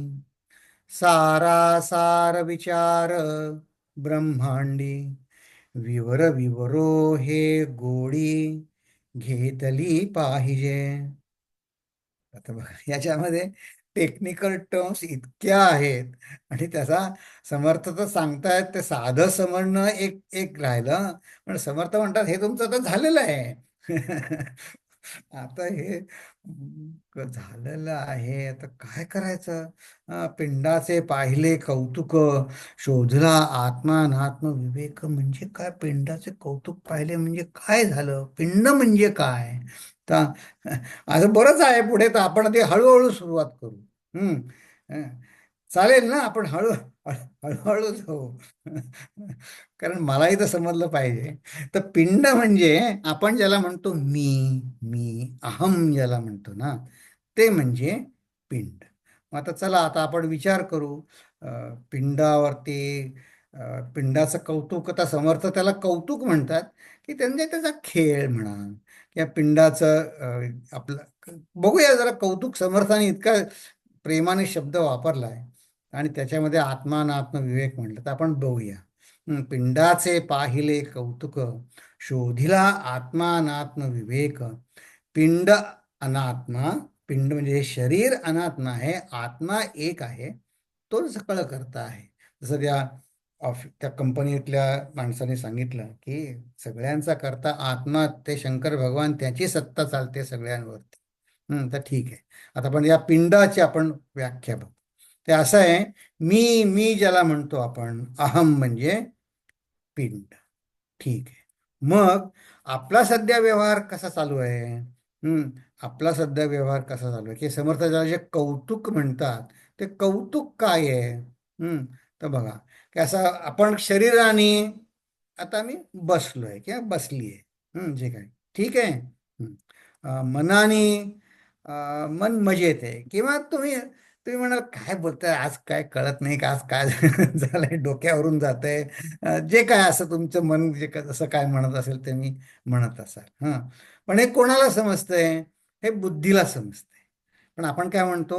सारासार विचार ब्रह्मांडी, विवर विवरो हे गोडी घेतली पाहिजे. आता बघा, याच्यामध्ये टेक्निकल टर्म्स इतक्या आहेत, आणि त्याचा समर्थ तर सांगतायत, ते साधं समजणं एक एक राहिलं. पण समर्थ म्हणतात हे तुमचं तर झालेलं आहे. आता हे झालेलं आहे, आता काय करायचं? पिंडाचे पाहिले कौतुक, शोधला आत्मानात्म विवेक. म्हणजे काय? पिंडाचे कौतुक पाहिले म्हणजे काय झालं? पिंड म्हणजे काय? तर असं बरंच आहे पुढे, तर आपण ते हळूहळू सुरुवात करू. हम्म. अं, चालेल ना? आपण हळूहळू जाऊ. कारण मलाही तर समजलं पाहिजे. तर पिंड म्हणजे आपण ज्याला म्हणतो मी, अहम ज्याला म्हणतो ना, ते म्हणजे पिंड. मग आता चला, आता आपण विचार करू. पिंडावरती, पिंडाचं कौतुक, आता समर्थ त्याला कौतुक म्हणतात, की त्यांनी त्याचा खेळ म्हणा, या पिंडाचं आपलं बघूया जरा. कौतुक समर्थाने इतका प्रेमाने शब्द वापरलाय, आणि त्याच्यामध्ये आत्मानात्म विवेक म्हटलं, तर आपण बघूया. पिंडाचे पाहिले कौतुक, शोधिला आत्मानात्म विवेक, पिंड अनात्मा. पिंड म्हणजे हे शरीर अनात्मा आहे, आत्मा एक आहे, तो सकळ करता आहे. जसं त्या कंपनीतल्या माणसाने सांगितलं की सगळ्यांचा करता आत्मा ते शंकर भगवान, त्याची सत्ता चालते सगळ्यांवरती. तर ठीक आहे. आता आपण या पिंडाची आपण व्याख्या बघू. ते असं आहे, मी ज्याला म्हणतो आपण, अहम म्हणजे पिंड. ठीक आहे. मग आपला सध्या व्यवहार कसा चालू आहे? आपला सध्या व्यवहार कसा चालू आहे, की समर्थ ज्याला जे कौतुक म्हणतात, ते कौतुक काय आहे? तर बघा, की असं आपण शरीराने, आता मी बसलोय किंवा बसली आहे, जे काय ठीक आहे. मनाने, मन मजेत आहे, किंवा तुम्ही तुम्ही म्हणाल काय बोलताय, आज काय कळत नाही का, आज काय झालंय, डोक्यावरून जातंय, जे काय असं तुमचं मन जे जसं काय म्हणत असेल ते मी म्हणत असाल. पण हे कोणाला समजतंय? हे बुद्धीला समजतंय. पण आपण काय म्हणतो?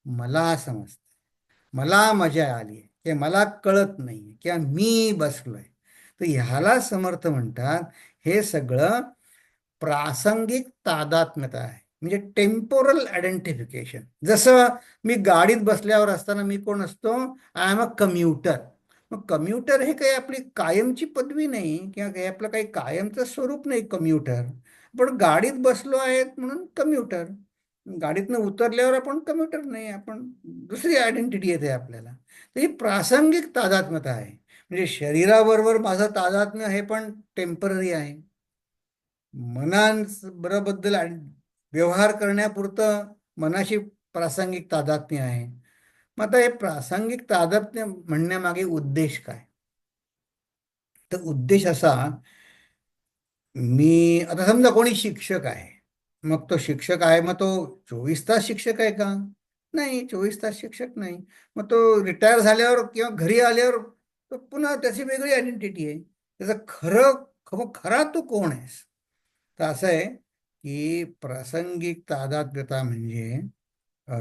मला समजतंय, मला मजा आली, की मला कळत नाही, किंवा मी बसलोय. तर ह्याला समर्थ म्हणतात. हे सगळं प्रासंगिक तादात्म्यता आहे, म्हणजे टेम्पोरल आयडेंटिफिकेशन. जसं मी गाडीत बसल्यावर असताना मी कोण असतो? I am a commuter. मग कम्युटर हे काही आपली कायमची पदवी नाही, किंवा काही आपलं काही कायमचं स्वरूप नाही कम्युटर. पण गाडीत बसलो आहेत म्हणून कम्युटर. गाडीतनं उतरल्यावर आपण कम्युटर नाही, आपण दुसरी आयडेंटिटी येते आपल्याला. तर ही प्रासंगिक तादात्म्यता आहे. म्हणजे शरीराबरोबर माझं तादात्म्य हे पण टेम्पररी आहे. मनाबद्दल व्यवहार करण्यापुरतं मनाशी प्रासंगिक तादात्म्य आहे. मग आता हे प्रासंगिक तादात्म्य म्हणण्यामागे उद्देश काय? तर उद्देश असा, मी आता समजा कोणी शिक्षक आहे, मग तो शिक्षक आहे, मग तो 24 तास शिक्षक आहे का? नाही, 24 तास शिक्षक नाही. मग तो रिटायर झाल्यावर किंवा घरी आल्यावर तो पुन्हा त्याची वेगळी आयडेंटिटी आहे. त्याचं खरा तू कोण आहेस? तर असं आहे की प्रासंगिक तादात्म्यता म्हणजे अ,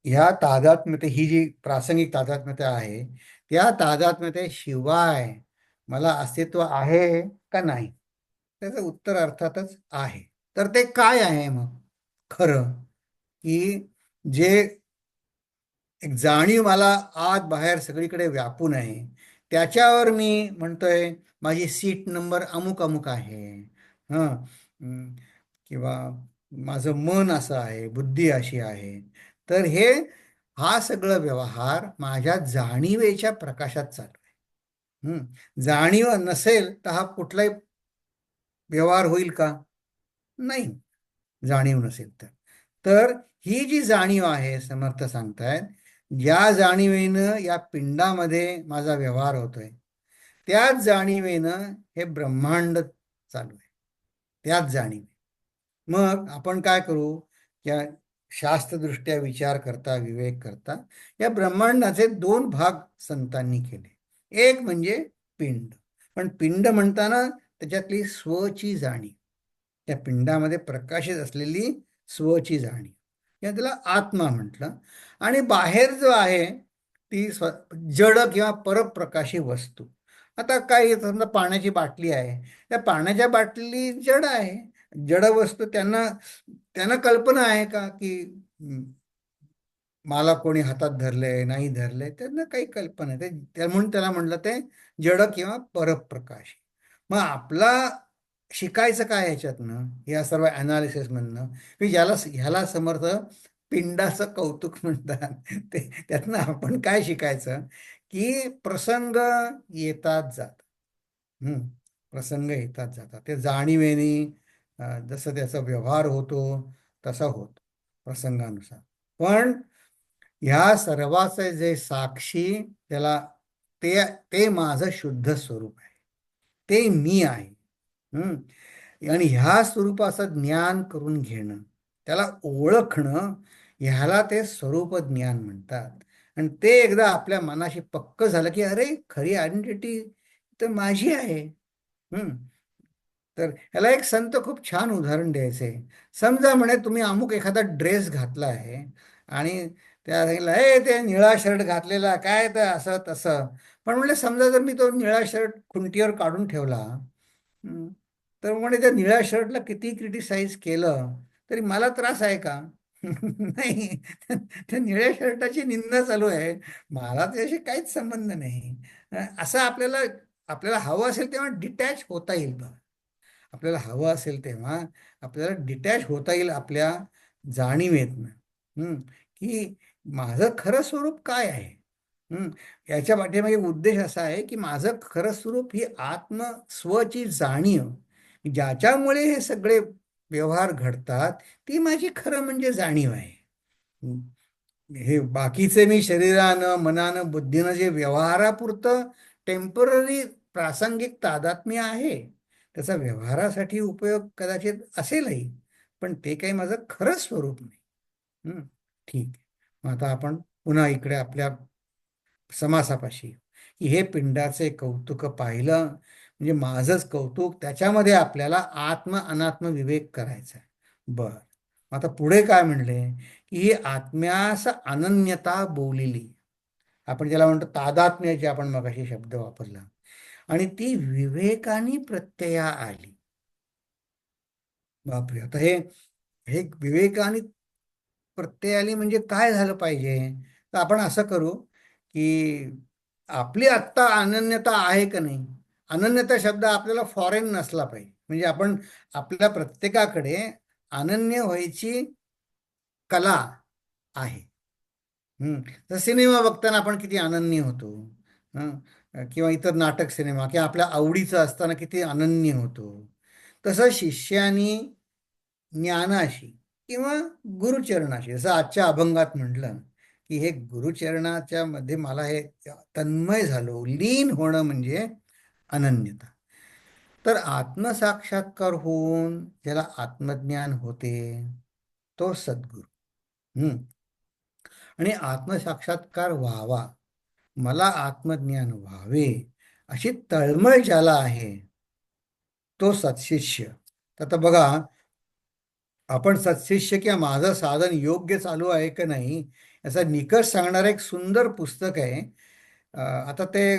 ह्या तादात्म्यते ही जी प्रासंगिक तादात्म्यता आहे, त्या तादात्म्यतेशिवाय मला अस्तित्व आहे का नाही? त्याचं उत्तर अर्थातच आहे. तर ते काय आहे मग खरं? की जे एक जाणीव मला आत बाहेर सगळीकडे व्यापून आहे, त्याच्यावर मी म्हणतोय माझी सीट नंबर अमुक अमुक आहे. हां. हं. किंवा माझं मन असं आहे, बुद्धी अशी आहे. तर हा सगळं व्यवहार माझ्या जाणीवेच्या प्रकाशात चालू आहे. जाणीव नसेल तर हा कुठलाही व्यवहार होईल का? नाही, जाणीव नसेल तर. तर ही जी जाणीव आहे, समर्थ सांगतायत, ज्या जाणीवेनं या पिंडामध्ये माझा व्यवहार होतोय, त्याच जाणीवेनं हे ब्रह्मांड चालू आहे, त्याच जाणीवे. मग आपण काय करू? या शास्त्रदृष्ट्या विचार करता, विवेक करता, या ब्रह्मांडाचे दोन भाग संतांनी केले. एक म्हणजे पिंड. पण पिंड म्हणताना त्याच्यातली स्वची जाणीव, त्या पिंडामध्ये प्रकाशित असलेली स्वची जाणीव, या त्याला आत्मा म्हटलं. आणि बाहेर जो आहे ती जड किंवा परप्रकाशी वस्तू. आता काय, समजा पाण्याची बाटली आहे, त्या पाण्याच्या बाटली जड आहे. जड वस्तू त्यांना त्यांना कल्पना आहे का की मला कोणी हातात धरलंय नाही धरलंय? त्यांना काही कल्पना आहे. म्हणून त्याला म्हटलं ते जड किंवा परप्रकाश. मग आपला शिकायचं काय ह्याच्यातनं, या सर्व अनालिसिस मधनं, की ह्याला समर्थ पिंडाचं कौतुक म्हणतात. त्यातनं आपण काय शिकायचं? की प्रसंग येतात जातात. प्रसंग येतात जातात, ते जाणीवेनी जसं त्याचा व्यवहार होतो तसा होतो प्रसंगानुसार. पण ह्या सर्वाचे जे साक्षी, त्याला ते ते माझं शुद्ध स्वरूप आहे, ते मी आहे. आणि ह्या स्वरूपाचं ज्ञान करून घेणं, त्याला ओळखणं, ह्याला ते स्वरूप ज्ञान म्हणतात. आणि ते एकदा आपल्या मनाशी पक्क झालं की अरे, खरी आयडेंटिटी तर माझी आहे. तर ह्याला एक संत खूप छान उदाहरण द्यायचे. समजा म्हणे तुम्ही अमुक एखादा ड्रेस घातला आहे आणि त्या सांगितलं, हे ते निळा शर्ट घातलेला काय तर असं तसं. पण म्हणलं समजा जर मी तो निळा शर्ट खुंटीवर काढून ठेवला, हं, तर म्हणे त्या निळ्या शर्टला किती क्रिटिसाइज केलं तरी मला त्रास आहे का? नाही. त्या निळ्या शर्टाची निंदा चालू आहे, मला त्याशी काहीच संबंध नाही. असं आपल्याला आपल्याला हवं असेल तेव्हा डिटॅच होता येईल बघ. आपल्याला हवं असेल तेव्हा आपल्याला डिटॅच होता येईल आपल्या जाणीवेतनं. की माझं खरं स्वरूप काय आहे. हं, याच्या पाठीमागे उद्देश असा आहे की माझं खरं स्वरूप ही स्वची जाणीव, ज्याच्यामुळे हे सगळे व्यवहार घडतात, ती माझी खरं म्हणजे जाणीव आहे. हं, हे बाकीचे मी शरीरानं, मनानं, बुद्धीनं जे व्यवहारापुरतं टेम्पररी प्रासंगिक तादात्म्य आहे, त्याचा व्यवहारासाठी उपयोग कदाचित असेलही, पण ते काही माझं खरं स्वरूप नाही. ठीक आहे. मग आता आपण पुन्हा इकडे आपल्या समासापाशी, की हे पिंडाचे कौतुक पाहिलं म्हणजे माझंच कौतुक, त्याच्यामध्ये आपल्याला आत्म अनात्म विवेक करायचा आहे. बर, आता पुढे काय म्हणले? की ही आत्म्यास अनन्यता बोलिली, आपण ज्याला म्हणतो तादात्म्य, जे आपण मगाशी शब्द वापरला, आणि ती विवेकाने प्रत्यया आली. बापरे, आता हे हे विवेकाने प्रत्यय आली म्हणजे काय झालं पाहिजे? तर आपण असं करू की आपली आत्ता अनन्यता आहे का नाही. अनन्यता शब्द आपल्याला फॉरेन नसला पाहिजे. म्हणजे आपण आपल्या प्रत्येकाकडे अनन्य व्हायची कला आहे. तर सिनेमा बघताना आपण किती अनन्य होतो. किंवा इतर नाटक, सिनेमा किंवा आपल्या आवडीचं असताना किती अनन्य होतो. तसं शिष्यानी ज्ञानाशी किंवा गुरुचरणाशी, जसं आजच्या अभंगात म्हटलं की हे गुरुचरणाच्या मध्ये मला हे तन्मय झालो, लीन होणं म्हणजे अनन्यता. तर आत्मसाक्षात्कार होऊन ज्याला आत्मज्ञान होते तो सद्गुरू. हम्म. आणि आत्मसाक्षात्कार व्हावा, मला आत्मज्ञान व्हावे अशी तळमळ ज्याला आहे तो सत्शिष्य. तर आता बघा, आपण सत्शिष्य किंवा माझं साधन योग्य चालू आहे की नाही याचा निकष सांगणारं एक सुंदर पुस्तक आहे. आता ते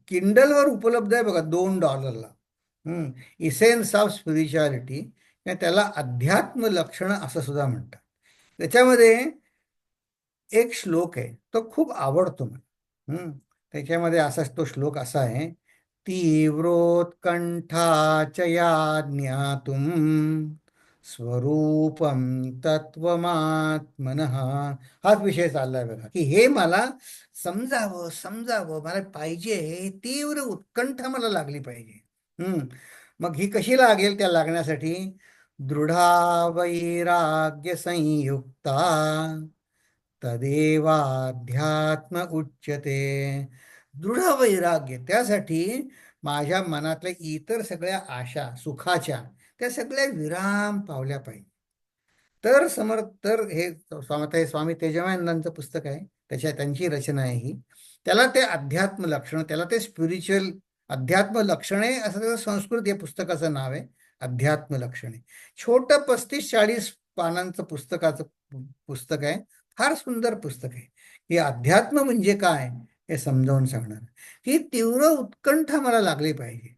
किंडलवर उपलब्ध आहे बघा, $2. इसेन्स ऑफ स्पिरिच्युअलिटी, त्याला अध्यात्म लक्षणं असं सुद्धा म्हणतात. त्याच्यामध्ये एक श्लोक आहे, तो खूप आवडतो मला. त्याच्यामध्ये असा तो श्लोक असा आहे, तीव्रोत्कंठा च या ज्ञातुम स्वरूपम तत्वमात्मनः. हाच विषय चाललाय बघा, की हे मला समजावं समजावं मला पाहिजे, हे तीव्र उत्कंठा मला लागली पाहिजे. मग ही कशी लागेल? त्या लागण्यासाठी दृढा वैराग्य संयुक्ता तदेवाध्यात्म उच्यते. दृढ वैराग्य, त्यासाठी माझ्या मनातल्या इतर सगळ्या आशा सुखाच्या त्या सगळ्या विराम पावल्या पाहिजे. तर समर्थ, तर हे स्वामी तेजवानंदांचं पुस्तक आहे, त्यांची रचना आहे ही. त्याला ते अध्यात्म लक्षण, त्याला ते स्पिरिच्युअल अध्यात्म लक्षणे असं त्याचं संस्कृत या पुस्तकाचं नाव आहे, अध्यात्म लक्षणे. छोटं 35-40 पानांचं पुस्तक आहे. फार सुंदर पुस्तक आहे. हे अध्यात्म म्हणजे काय हे समजावून सांगणार. ही तीव्र उत्कंठा मला लागली पाहिजे,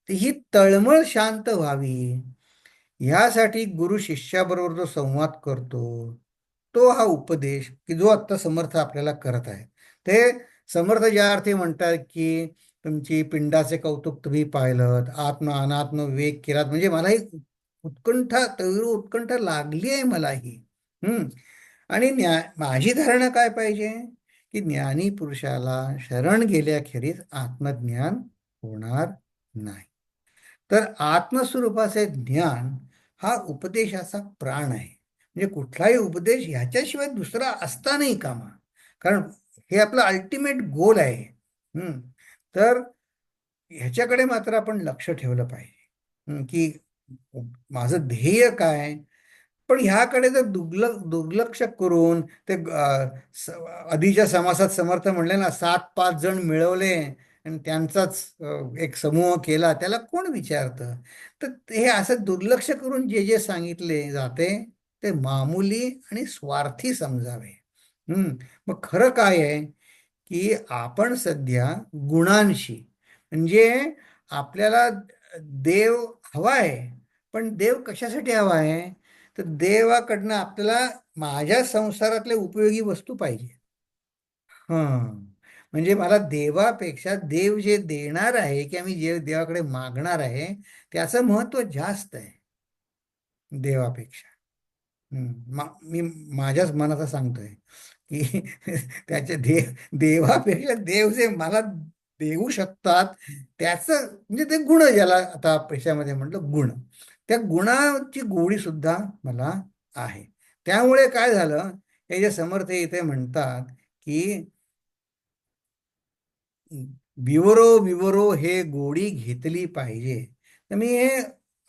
ही तळमळ शांत व्हावी, ह्यासाठी गुरु शिष्याबरोबर जो संवाद करतो तो हा उपदेश, की जो आत्ता समर्थ आपल्याला करत आहे. ते समर्थ ज्या अर्थी म्हणतात की तुमची पिंडाचे कौतुक तुम्ही पाहिलं, आत्म अनात्म विवेक केलात, म्हणजे मला ही उत्कंठा, तीव्र उत्कंठा लागली आहे मला ही. आणि माझी धारणा काय पाहिजे, की ज्ञानी पुरुषाला शरण गेल्याखेरीज आत्मज्ञान होणार नाही. तर आत्मस्वरूपाचे ज्ञान हा उपदेशाचा प्राण आहे. म्हणजे कुठलाही उपदेश ह्याच्याशिवाय दुसरा असता नाही कामा, कारण हे आपलं अल्टिमेट गोल आहे. तर ह्याच्याकडे मात्र आपण लक्ष ठेवलं पाहिजे, की माझं ध्येय काय. पण ह्याकडे जर दुर्लक्ष करून ते आधीच्या समासात समर्थ म्हणले ना, 7-5 जण मिळवले आणि त्यांचाच एक समूह केला, त्याला कोण विचारतं? तर हे असं दुर्लक्ष करून जे जे सांगितले जाते ते मामूली आणि स्वार्थी समजावे. मग खरं काय आहे, की आपण सध्या गुणांशी, म्हणजे आपल्याला देव हवा आहे, पण देव कशासाठी हवा आहे? तर देवाकडनं आपल्याला माझ्या संसारातले उपयोगी वस्तू पाहिजे. म्हणजे मला देवापेक्षा देव जे देणार आहे, की आम्ही जे देवाकडे मागणार आहे त्याचं महत्व जास्त आहे देवापेक्षा. मी माझ्याच मनाचा सांगतोय की त्याच्या देवापेक्षा देव जे मला देऊ शकतात त्याचं, म्हणजे ते गुण, ज्याला आता पैशामध्ये म्हटलं गुण, त्या गुणाची गोडी सुद्धा मला आहे. त्यामुळे काय झालं, हे जे समर्थ इथे म्हणतात की विवरो विवरो हे गोडी घेतली पाहिजे. तर मी हे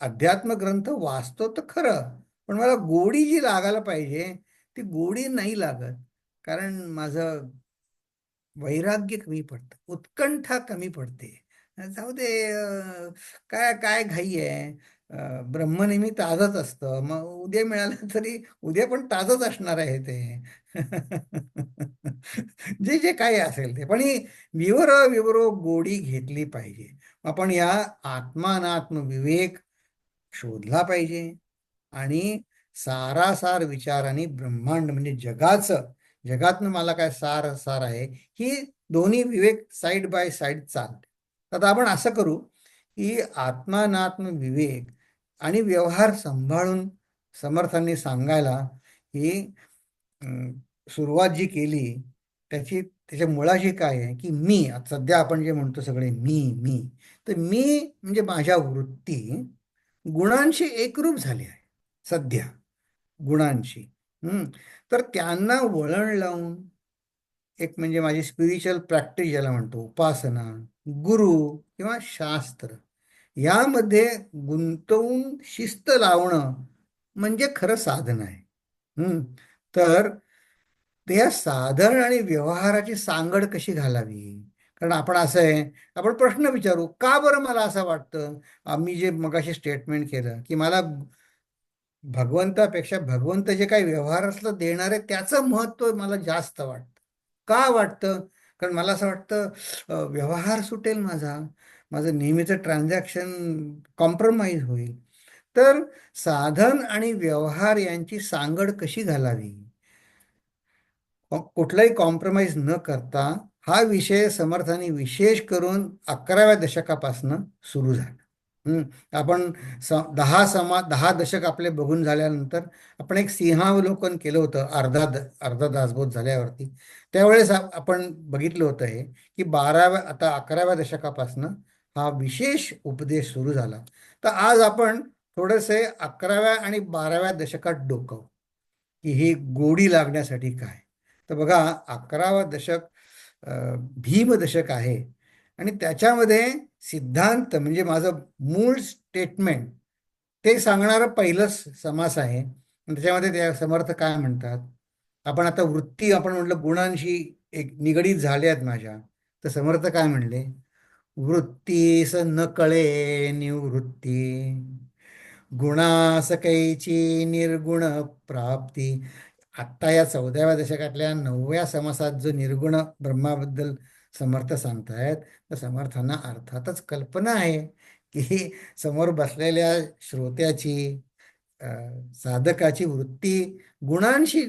अध्यात्म ग्रंथ वाचतो तर खरं, पण मला गोडी जी लागायला पाहिजे ती गोडी नाही लागत, कारण माझं वैराग्य कमी पडतं, उत्कंठा कमी पडते. जाऊ दे, काय काय घाई आहे, ब्रह्मनेहमी ताजच असतं, मग उद्या मिळालं तरी उद्या पण ताजच असणार आहे ते. जे जे काही असेल ते, पण ही विवरो गोडी घेतली पाहिजे. आपण या आत्मानात्म विवेक शोधला पाहिजे आणि सारासार विचाराने ब्रह्मांड म्हणजे जगातनं मला काय सार सार आहे, ही दोन्ही विवेक साईड बाय साईड चालते. आता आपण असं करू की आत्मानात्म विवेक आणि व्यवहार सांभाळून समर्थांनी सांगायला ही सुरुवात जी केली त्याच्या मुळाशी काय आहे, की मी सध्या आपण जे म्हणतो सगळे मी, तर मी म्हणजे माझ्या वृत्ती गुणांशी एकरूप झाली आहे सध्या, गुणांशी. तर त्यांना वळण लावून एक म्हणजे माझी स्पिरिच्युअल प्रॅक्टिस ज्याला म्हणतो, उपासना, गुरु किंवा शास्त्र, यामध्ये गुंतवून शिस्त लावणं म्हणजे खरं साधन आहे. तर त्या साधन आणि व्यवहाराची सांगड कशी घालावी? कारण आपण असं आहे, आपण प्रश्न विचारू, का बरं मला असं वाटतं? आम्ही जे मगाशी स्टेटमेंट केलं की मला भगवंतापेक्षा भगवंत जे काही व्यवहारातलं देणार आहे त्याचं महत्त्व मला जास्त वाटतं. का वाटतं? कारण मला असं वाटतं व्यवहार सुटेल माझा, माझं नेहमीचं ट्रान्झॅक्शन कॉम्प्रोमाइज होईल. तर साधन आणि व्यवहार यांची सांगड कशी घालावी, कुठलाही कॉम्प्रोमाइज न करता, हा विषय समर्थांनी विशेष करून 11व्या दशकापासून सुरू झाला. हम्म. आपण 10 दशक आपले बघून झाल्यानंतर आपण एक सिंहावलोकन केलं होतं, अर्धा दासबोध झाल्यावरती. त्यावेळेस आपण बघितलं होतं हे की आता 11व्या दशकापासून हा विशेष उपदेश सुरू झाला. तर आज आपण थोडेसे 11व्या आणि 12व्या दशकात डोकावू की ही गोडी लागण्यासाठी काय. तर बघा, 11वं दशक भीम दशक आहे आणि त्याच्यामध्ये सिद्धांत म्हणजे माझं मूळ स्टेटमेंट ते सांगणारं पहिलंच समास आहे. आणि त्याच्यामध्ये त्या समर्थ काय म्हणतात, आपण आता वृत्ती आपण म्हटलं गुणांशी एक निगडीत झाले आहेत माझ्या, तर समर्थ काय म्हणले, वृत्तीस न कळे निवृत्ती, गुणास कैची निर्गुण प्राप्ती. आत्ता या 14व्या दशकातल्या 9व्या समासात जो निर्गुण ब्रह्माबद्दल समर्थ सांगतायत, तर समर्थांना अर्थातच कल्पना आहे की समोर बसलेल्या श्रोत्याची, अ, साधकाची वृत्ती गुणांशी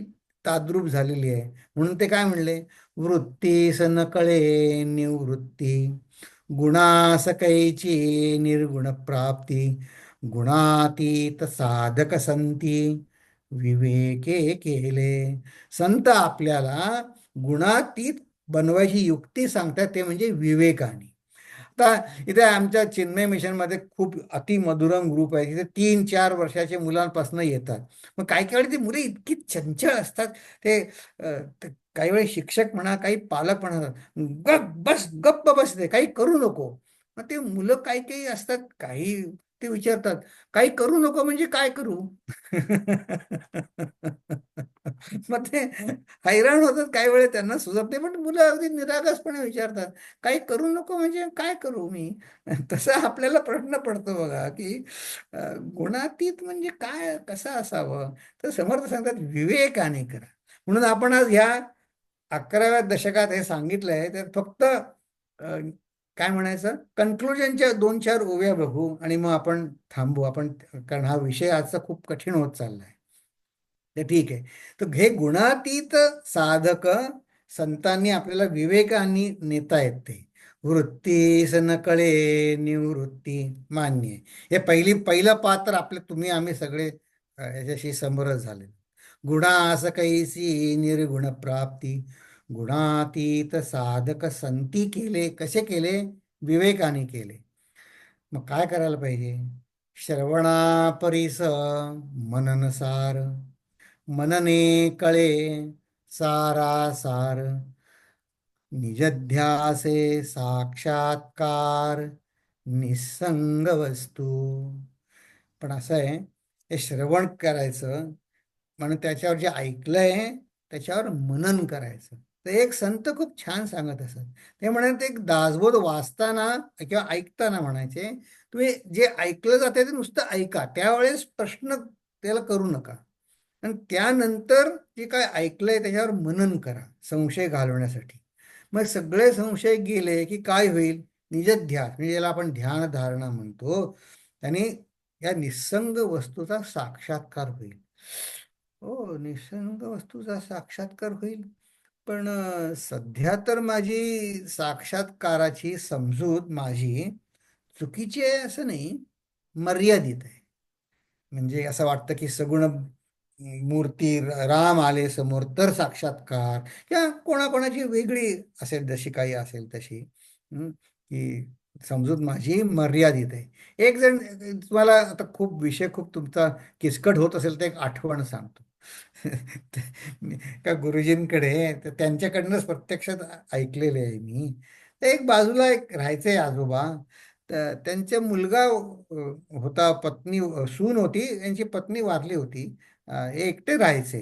ताद्रूप झालेली आहे. म्हणून ते काय म्हणले, वृत्तीस न कळे निवृत्ती, गुणास कैची निर्गुण प्राप्ती, गुणातीत साधक संती विवेके केले. संत आपल्याला गुणातीत बनवायची युक्ती सांगतात, ते म्हणजे विवेकाने. आता इथे आमच्या चिन्मय मिशनमध्ये खूप अतिमधुरम ग्रुप आहे, तिथे 3-4 वर्षाच्या मुलांपासून येतात. मग काही काही वेळी ती मुले इतकी चंचल असतात, ते काही वेळी शिक्षक म्हणा, काही पालक म्हणा, गप्प बसते, काही करू नको. मग ते मुलं काही काही असतात, काही ते विचारतात, काही करू नको म्हणजे काय करू? मग ते हैराण होतात, काही वेळेस त्यांना सुचत नाही, पण मुलं अगदी निरागसपणे विचारतात, काही करू नको म्हणजे काय करू मी? तसा आपल्याला प्रश्न पडतो बघा की गुणातीत म्हणजे काय, कसं असावं? तर समर्थ सांगतात विवेकाने करा. म्हणून आपण आज ह्या 11व्या दशकात हे सांगितलंय, तर फक्त काय म्हणायचं, कन्क्लुजनच्या 2-4 ओव्या बघू आणि मग आपण थांबू. आपण, कारण हा विषय आजचा खूप कठीण होत चाललाय. ते ठीक आहे. तर हे गुणातीत साधक संतांनी आपल्याला विवेकाने नेता येते. वृत्तीस न कळे निवृत्ती, मान्य आहे. हे पहिलं पात्र आपले तुम्ही आम्ही सगळे याच्याशी समरस झाले. गुणास कैसी निर्गुण प्राप्ती, गुणातीत साधक संती केले. कसे केले? विवेकाने केले. मग काय करायला पाहिजे? श्रवणा परिस मननसार, मनने कळे सारासार, निजध्यासे साक्षात्कार निसंग वस्तू. पण असं आहे, हे श्रवण करायचं म्हणून त्याच्यावर जे ऐकलंय त्याच्यावर मनन करायचं. तर एक संत खूप छान सांगत असत, ते म्हणत एक दासबोध वाचताना किंवा ऐकताना म्हणायचे, तुम्ही जे ऐकलं जाते ते नुसतं ऐका, त्यावेळेस प्रश्न त्याला करू नका. आणि त्यानंतर जे काय ऐकलंय त्याच्यावर मनन करा, संशय घालवण्यासाठी. मग सगळे संशय गेले की काय होईल? निजध्यास म्हणजे याला आपण ध्यान धारणा म्हणतो, त्याने या निसंग वस्तूचा साक्षात्कार होईल. हो, निसंग वस्तूचा साक्षात्कार होईल. पण सध्या तर माझी साक्षात्काराची समजूत माझी चुकीची आहे असं नाही, मर्यादित आहे. म्हणजे असं वाटतं की सगुण मूर्ती राम आले समोर तर साक्षात्कार, किंवा कोणाकोणाची वेगळी असेल, जशी काही असेल तशी. की समजूत माझी मर्यादित आहे. एक जण, तुम्हाला आता खूप विषय खूप तुमचा किचकट होत असेल तर एक आठवण सांगतो. का गुरुजींकडे, तर त्यांच्याकडनंच प्रत्यक्षात ऐकलेले आहे मी. तर एक बाजूला एक राहायचे आजोबा, त्यांचा मुलगा होता, पत्नी सून होती, त्यांची पत्नी वारली होती. हे एकटे राहायचे.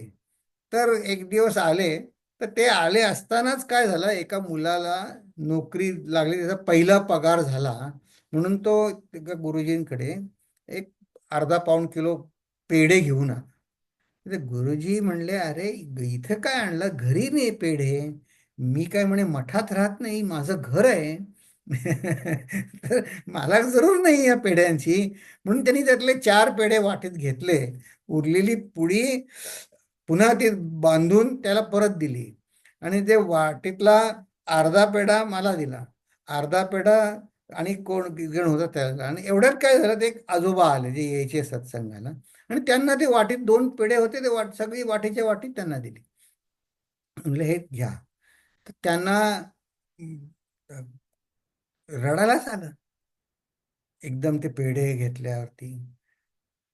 तर एक दिवस आले. तर ते आले असतानाच काय झालं, एका मुलाला नोकरी लागली, त्याचा पहिला पगार झाला. म्हणून तो एका गुरुजींकडे एक अर्धा पाऊण किलो पेढे घेऊन आला. ते गुरुजी म्हणले, अरे इथं काय आणलं, घरी नाही पेढे, मी काय म्हणे मठात राहत नाही, माझं घर आहे. तर मला जरूर नाही या पेढ्यांची. म्हणून त्यांनी त्यातले 4 पेढे वाटीत घेतले. उरलेली पुडी पुन्हा ती बांधून त्याला परत दिली. आणि ते वाटीतला अर्धा पेढा मला दिला, अर्धा पेढा आणि कोण जण होता त्याला. आणि एवढ्यात काय झालं, ते एक आजोबा आले जे यायचे सत्संगाला, आणि त्यांना ते वाटीत 2 पेढे होते, ते सगळी वाटीच्या वाटीत त्यांना दिली. म्हणलं हे घ्या. तर त्यांना अं, रडायलाच आलं एकदम ते पेढे घेतल्यावरती.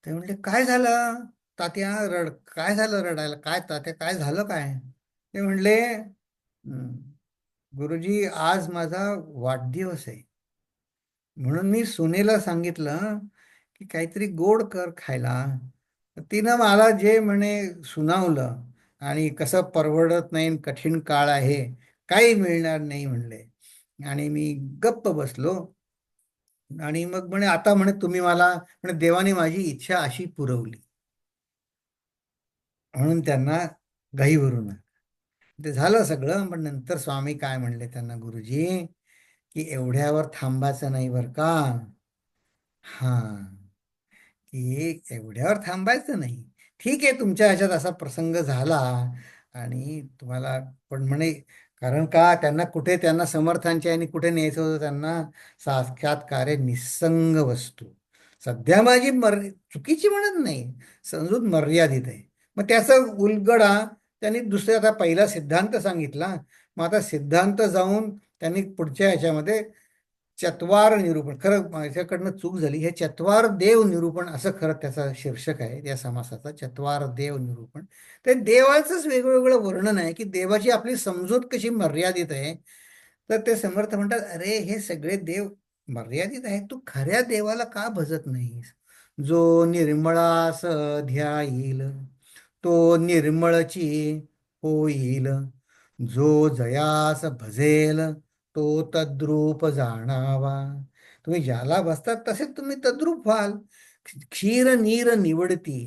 ते म्हणले, काय झालं तात्या, काय झालं रडायला, काय तात्या, काय झालं काय? ते म्हणले, "हं, गुरुजी आज माझा वाढदिवस आहे, म्हणून मी सुनेला सांगितलं की काहीतरी गोड कर खायला. तर तिनं मला जे म्हणे सुनावलं, आणि कसं परवडत नाही, कठीण काळ आहे, काही मिळणार नाही म्हणले. आणि मी गप्प बसलो. आणि मग म्हणे, आता म्हणे तुम्ही मला म्हणे, देवाने माझी इच्छा अशी पुरवली. म्हणून त्यांना घाईवरून आलं. ते झालं सगळं. पण नंतर स्वामी काय म्हणले त्यांना, गुरुजी, की एवढ्यावर थांबायचं नाही बरं का. हा, की एवढ्यावर थांबायचं नाही. ठीक आहे, तुमच्या ह्याच्यात असा प्रसंग झाला आणि तुम्हाला, पण म्हणे, कारण का त्यांना कुठे, त्यांना समर्थांच्या आणि कुठे न्यायचं होतं, त्यांना साक्षात्कार निस्संग वस्तू. सध्या माझी चुकीची म्हणत नाही, समजूत मर्यादित आहे. मग त्याचा उलगडा त्यांनी दुसऱ्या, आता पहिला सिद्धांत सांगितला, मग आता सिद्धांत जाऊन त्यांनी पुढच्या ह्याच्यामध्ये चत्वार निरूपण, खरं माझ्याकडनं चूक झाली, हे चत्वार देव निरूपण असं खरं त्याचा शीर्षक आहे या समासाचा, चत्वार देव निरूपण. ते देवाचंच वेगवेगळं वर्णन आहे की देवाची आपली समजूत कशी मर्यादित आहे. तर ते समर्थ म्हणतात, अरे हे सगळे देव मर्यादित आहेत, तू खऱ्या देवाला का भजत नाहीस? जो निर्मळास ध्याईल तो निर्मळची होईल, जो जयास भजेल तो तद्रूप जाणावा. तुम्ही ज्याला बसतात तसे तुम्ही तद्रूप व्हाल. क्षीर नीर निवडती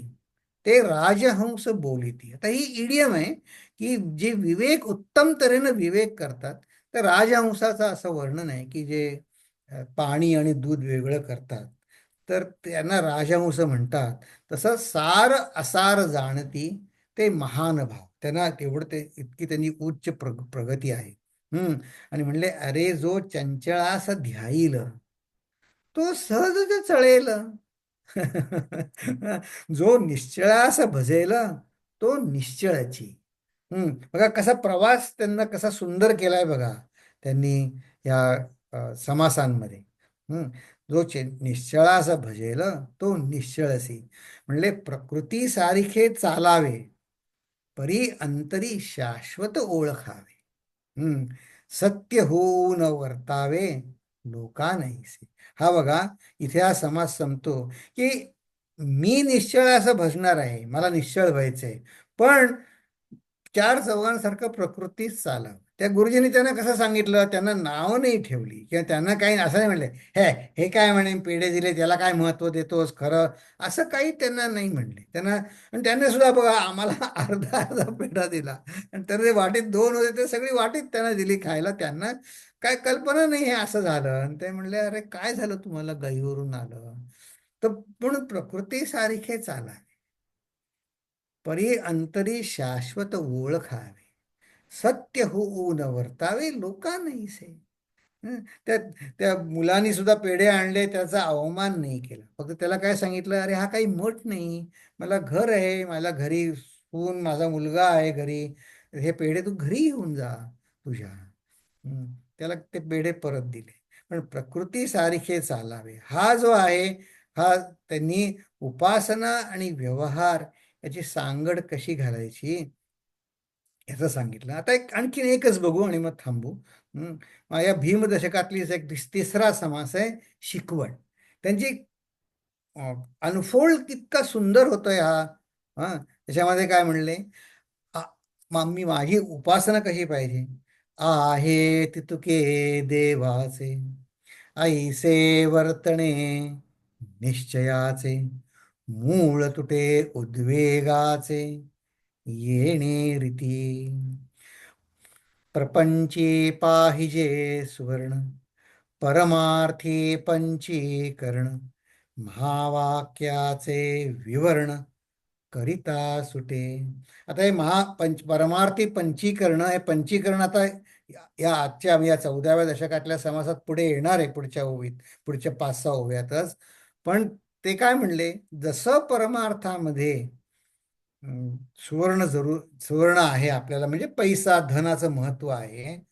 ते राजहंस बोलिती. आता ही इडियम आहे की जे विवेक उत्तम तऱ्हेनं विवेक करतात, तर राजहंसाचं असं वर्णन आहे की जे पाणी आणि दूध वेगळं करतात, तर त्यांना राजहंस म्हणतात. तसं सार असार जाणती ते महान भाव, त्यांना तेवढं ते इतकी त्यांनी उच्च प्रगती आहे. आणि म्हणले, अरे जो चंचळास ध्याईल तो सहजच चळेल. जो निश्चळास भजेल तो निश्चळाची. बघा कसा प्रवास त्यांना कसा सुंदर केलाय बघा त्यांनी या समासांमध्ये. जो निश्चळास भजेल तो निश्चळसी. म्हणले, प्रकृती सारिखे चालावे, परी अंतरी शाश्वत ओळखावे. सत्य होऊन वर्तावे, लोका नाहीसे. हा बघा, इथे हा समास संपतो की मी निश्चळ असं भजणार आहे, मला निश्चळ व्हायचंय, पण 4 चौघांसारखं प्रकृतीच चालावं. त्या गुरुजींनी त्यांना कसं सांगितलं, त्यांना नाव नाही ठेवली किंवा त्यांना काही असं नाही म्हणले, हे काय म्हणे पेढे दिले त्याला काय महत्व देतोस खरं, असं काही त्यांना नाही म्हणले त्यांना. आणि त्यांनी सुद्धा बघा आम्हाला अर्धा अर्धा पेढा दिला, आणि तर ते वाटीत 2 होते, ते सगळी वाटीत त्यांना दिली खायला. त्यांना काय कल्पना नाही हे असं झालं. आणि ते म्हणले, अरे काय झालं तुम्हाला, गाईवरून आलं. तर पण प्रकृती सारखे चाला, परी अंतरी शाश्वत ओळखावे, सत्य होऊन वर्तावे, लोका नाहीसे. हं, त्या त्या मुलांनी सुद्धा पेढे आणले, त्याचा अवमान नाही केला. फक्त त्याला काय सांगितलं, अरे हा काही मठ नाही, मला घर आहे, मला घरी सून, माझा मुलगा आहे घरी, हे पेढे तू घरी घेऊन जा तुझ्या. त्याला ते पेढे परत दिले. पण प्रकृती सारखे चालावे हा जो आहे, हा त्यांनी उपासना आणि व्यवहार याची सांगड कशी घालायची याचं सांगितलं. आता आणखीन एकच बघू आणि मग थांबू. हं. मग या भीमदशकातली एक तिसरा समास आहे शिकवण. त्यांची अनफोल्ड कितका सुंदर होतोय हा. हा, त्याच्यामध्ये काय म्हणले, आ- मी माझी उपासना कशी पाहिजे. आहे तितुके देवाचे, ऐसे वर्तणे निश्चयाचे, मूळ तुटे उद्वेगाचे, येणे रीती, प्रपंची पाहिजे सुवर्ण, परमार्थी पंचीकरण, महावाक्याचे विवरण करिता सुटे. आता हे परमार्थी पंचीकरण, हे पंचीकरण आता या आजच्या या 14व्या दशकातल्या समासात पुढे येणार आहे, पुढच्या ओवीत, पुढच्या 5-6 ओव्यातच. पण ते काय म्हणले, जसं परमार्थामध्ये सुवर्ण आहे आपल्याला, म्हणजे पैसा धनाचं महत्व आहे,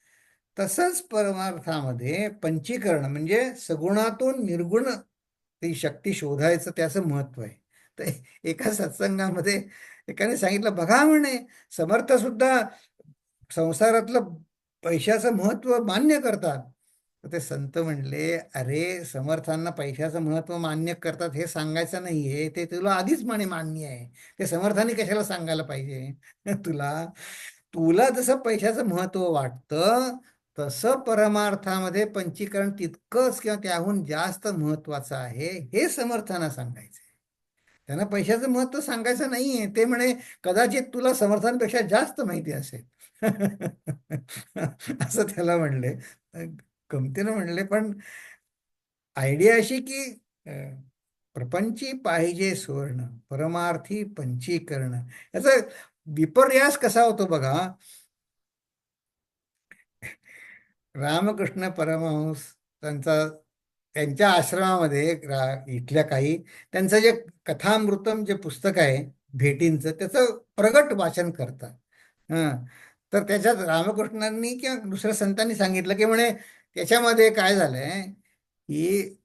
तसंच परमार्थामध्ये पंचीकरण म्हणजे सगुणातून निर्गुण ती शक्ती शोधायचं, त्याचं महत्व आहे. तर एका सत्संगामध्ये एकाने सांगितलं, बघा म्हणे, समर्थ सुद्धा संसारातलं पैशाचं महत्व मान्य करतात. तर ते संत म्हणले, अरे समर्थांना पैशाचं महत्व मान्य करतात हे सांगायचं नाहीये, ते तुला आधीच मान्य आहे. ते समर्थांनी कशाला सांगायला पाहिजे तुला. तुला जसं पैशाचं महत्व वाटतं, तसं परमार्थामध्ये पंचीकरण तितकंच किंवा त्याहून जास्त महत्वाचं आहे, हे समर्थांना सांगायचं. त्यांना पैशाचं महत्व सांगायचं नाहीये. ते म्हणे, कदाचित तुला समर्थांपेक्षा जास्त माहिती असेल. असं त्याला म्हणले, गमतीनं म्हणले. पण आयडिया अशी की प्रपंची पाहिजे सुवर्ण, परमार्थी पंचीकरण. याचा विपर्यास कसा होतो बघा. रामकृष्ण परमहंस त्यांच्या आश्रमामध्ये इथल्या काही, त्यांचं जे कथामृतम जे पुस्तक आहे भेटींचं, त्याचं प्रगट वाचन करतात. हं. तर त्याच्यात रामकृष्णांनी किंवा दुसऱ्या संतांनी सांगितलं की म्हणे, त्याच्यामध्ये काय झालंय की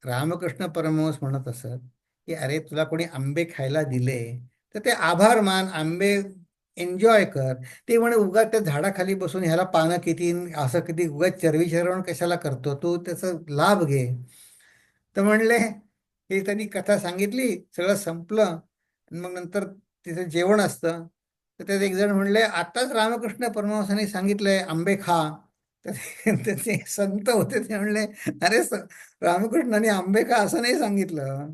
रामकृष्ण परमहंस म्हणत असत की अरे, तुला कोणी आंबे खायला दिले तर ते आभार मान, आंबे एन्जॉय कर. ते म्हणे, उगाच त्या झाडाखाली बसून ह्याला पानं किती, असं किती, उगाच चरवी चरवण कशाला करतो तू, त्याचा लाभ घे. तर म्हणले, हे त्यांनी कथा सांगितली, सगळं संपलं, आणि मग नंतर तिथे जेवण असतं. तर त्यात एक जण म्हणले, आताच रामकृष्ण परमहंसांनी सांगितलंय आंबे खा. तर ते संत होते, ते म्हणले, अरे रामकृष्णाने आंबे खा असं नाही सांगितलं.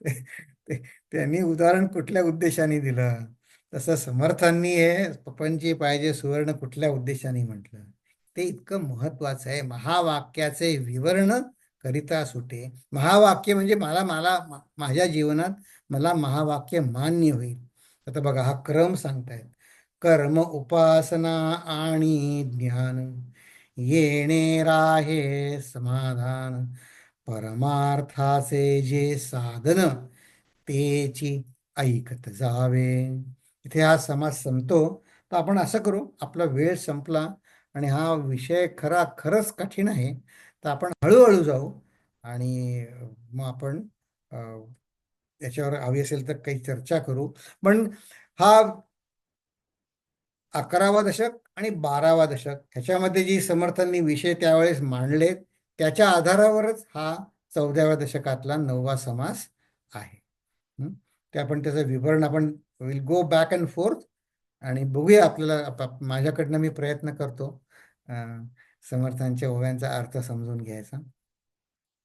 ते- ते- त्यांनी उदाहरण कुठल्या उद्देशाने दिलं, तसं समर्थांनी हे प्रपंची पाहिजे सुवर्ण कुठल्या उद्देशाने म्हटलं. ते इतकं महत्वाचं आहे. महावाक्याचे विवरण करिता सुटे. महावाक्य म्हणजे मला मला माझ्या जीवनात मला महावाक्य मान्य होईल. आता बघा, हा क्रम सांगतायत: कर्म, उपासना आणि ज्ञान, येणे राहे समाधान, परमार्थाचे जे साधन, तेची ऐकत जावे. इथे हा समास संपतो. तर आपण असं करू, आपला वेळ संपला आणि हा विषय खरंच कठीण आहे, तर आपण हळूहळू जाऊ. आणि मग आपण अ, याच्यावर हवी असेल तर काही चर्चा करू. पण हा 11वा दशक आणि 12वा दशक ह्याच्यामध्ये जी समर्थांनी विषय त्यावेळेस मांडलेत, त्याच्या आधारावरच हा 14व्या दशकातला 9वा समास आहे. हं? ते आपण त्याचं विवरण आपण will go back and fourth आणि बघूया. आपल्याला माझ्याकडनं मी प्रयत्न करतो समर्थांच्या ओव्यांचा अर्थ समजून घ्यायचा.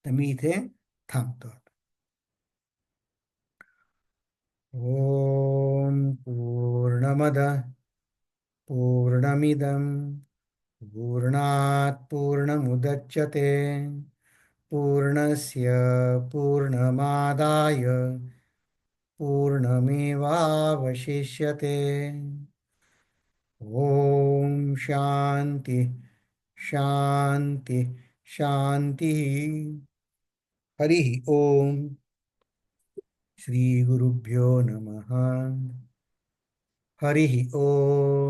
तर मी इथे थांबतो. ओम पूर्णमद पूर्णमिदं पूर्णात् पूर्णमुदच्यते, पूर्णस्य पूर्णमादाय पूर्णमेवावशिष्यते. ओम शांती शांती शांती. हरि ओम. श्री गुरुभ्यो नमः. हरि ओम.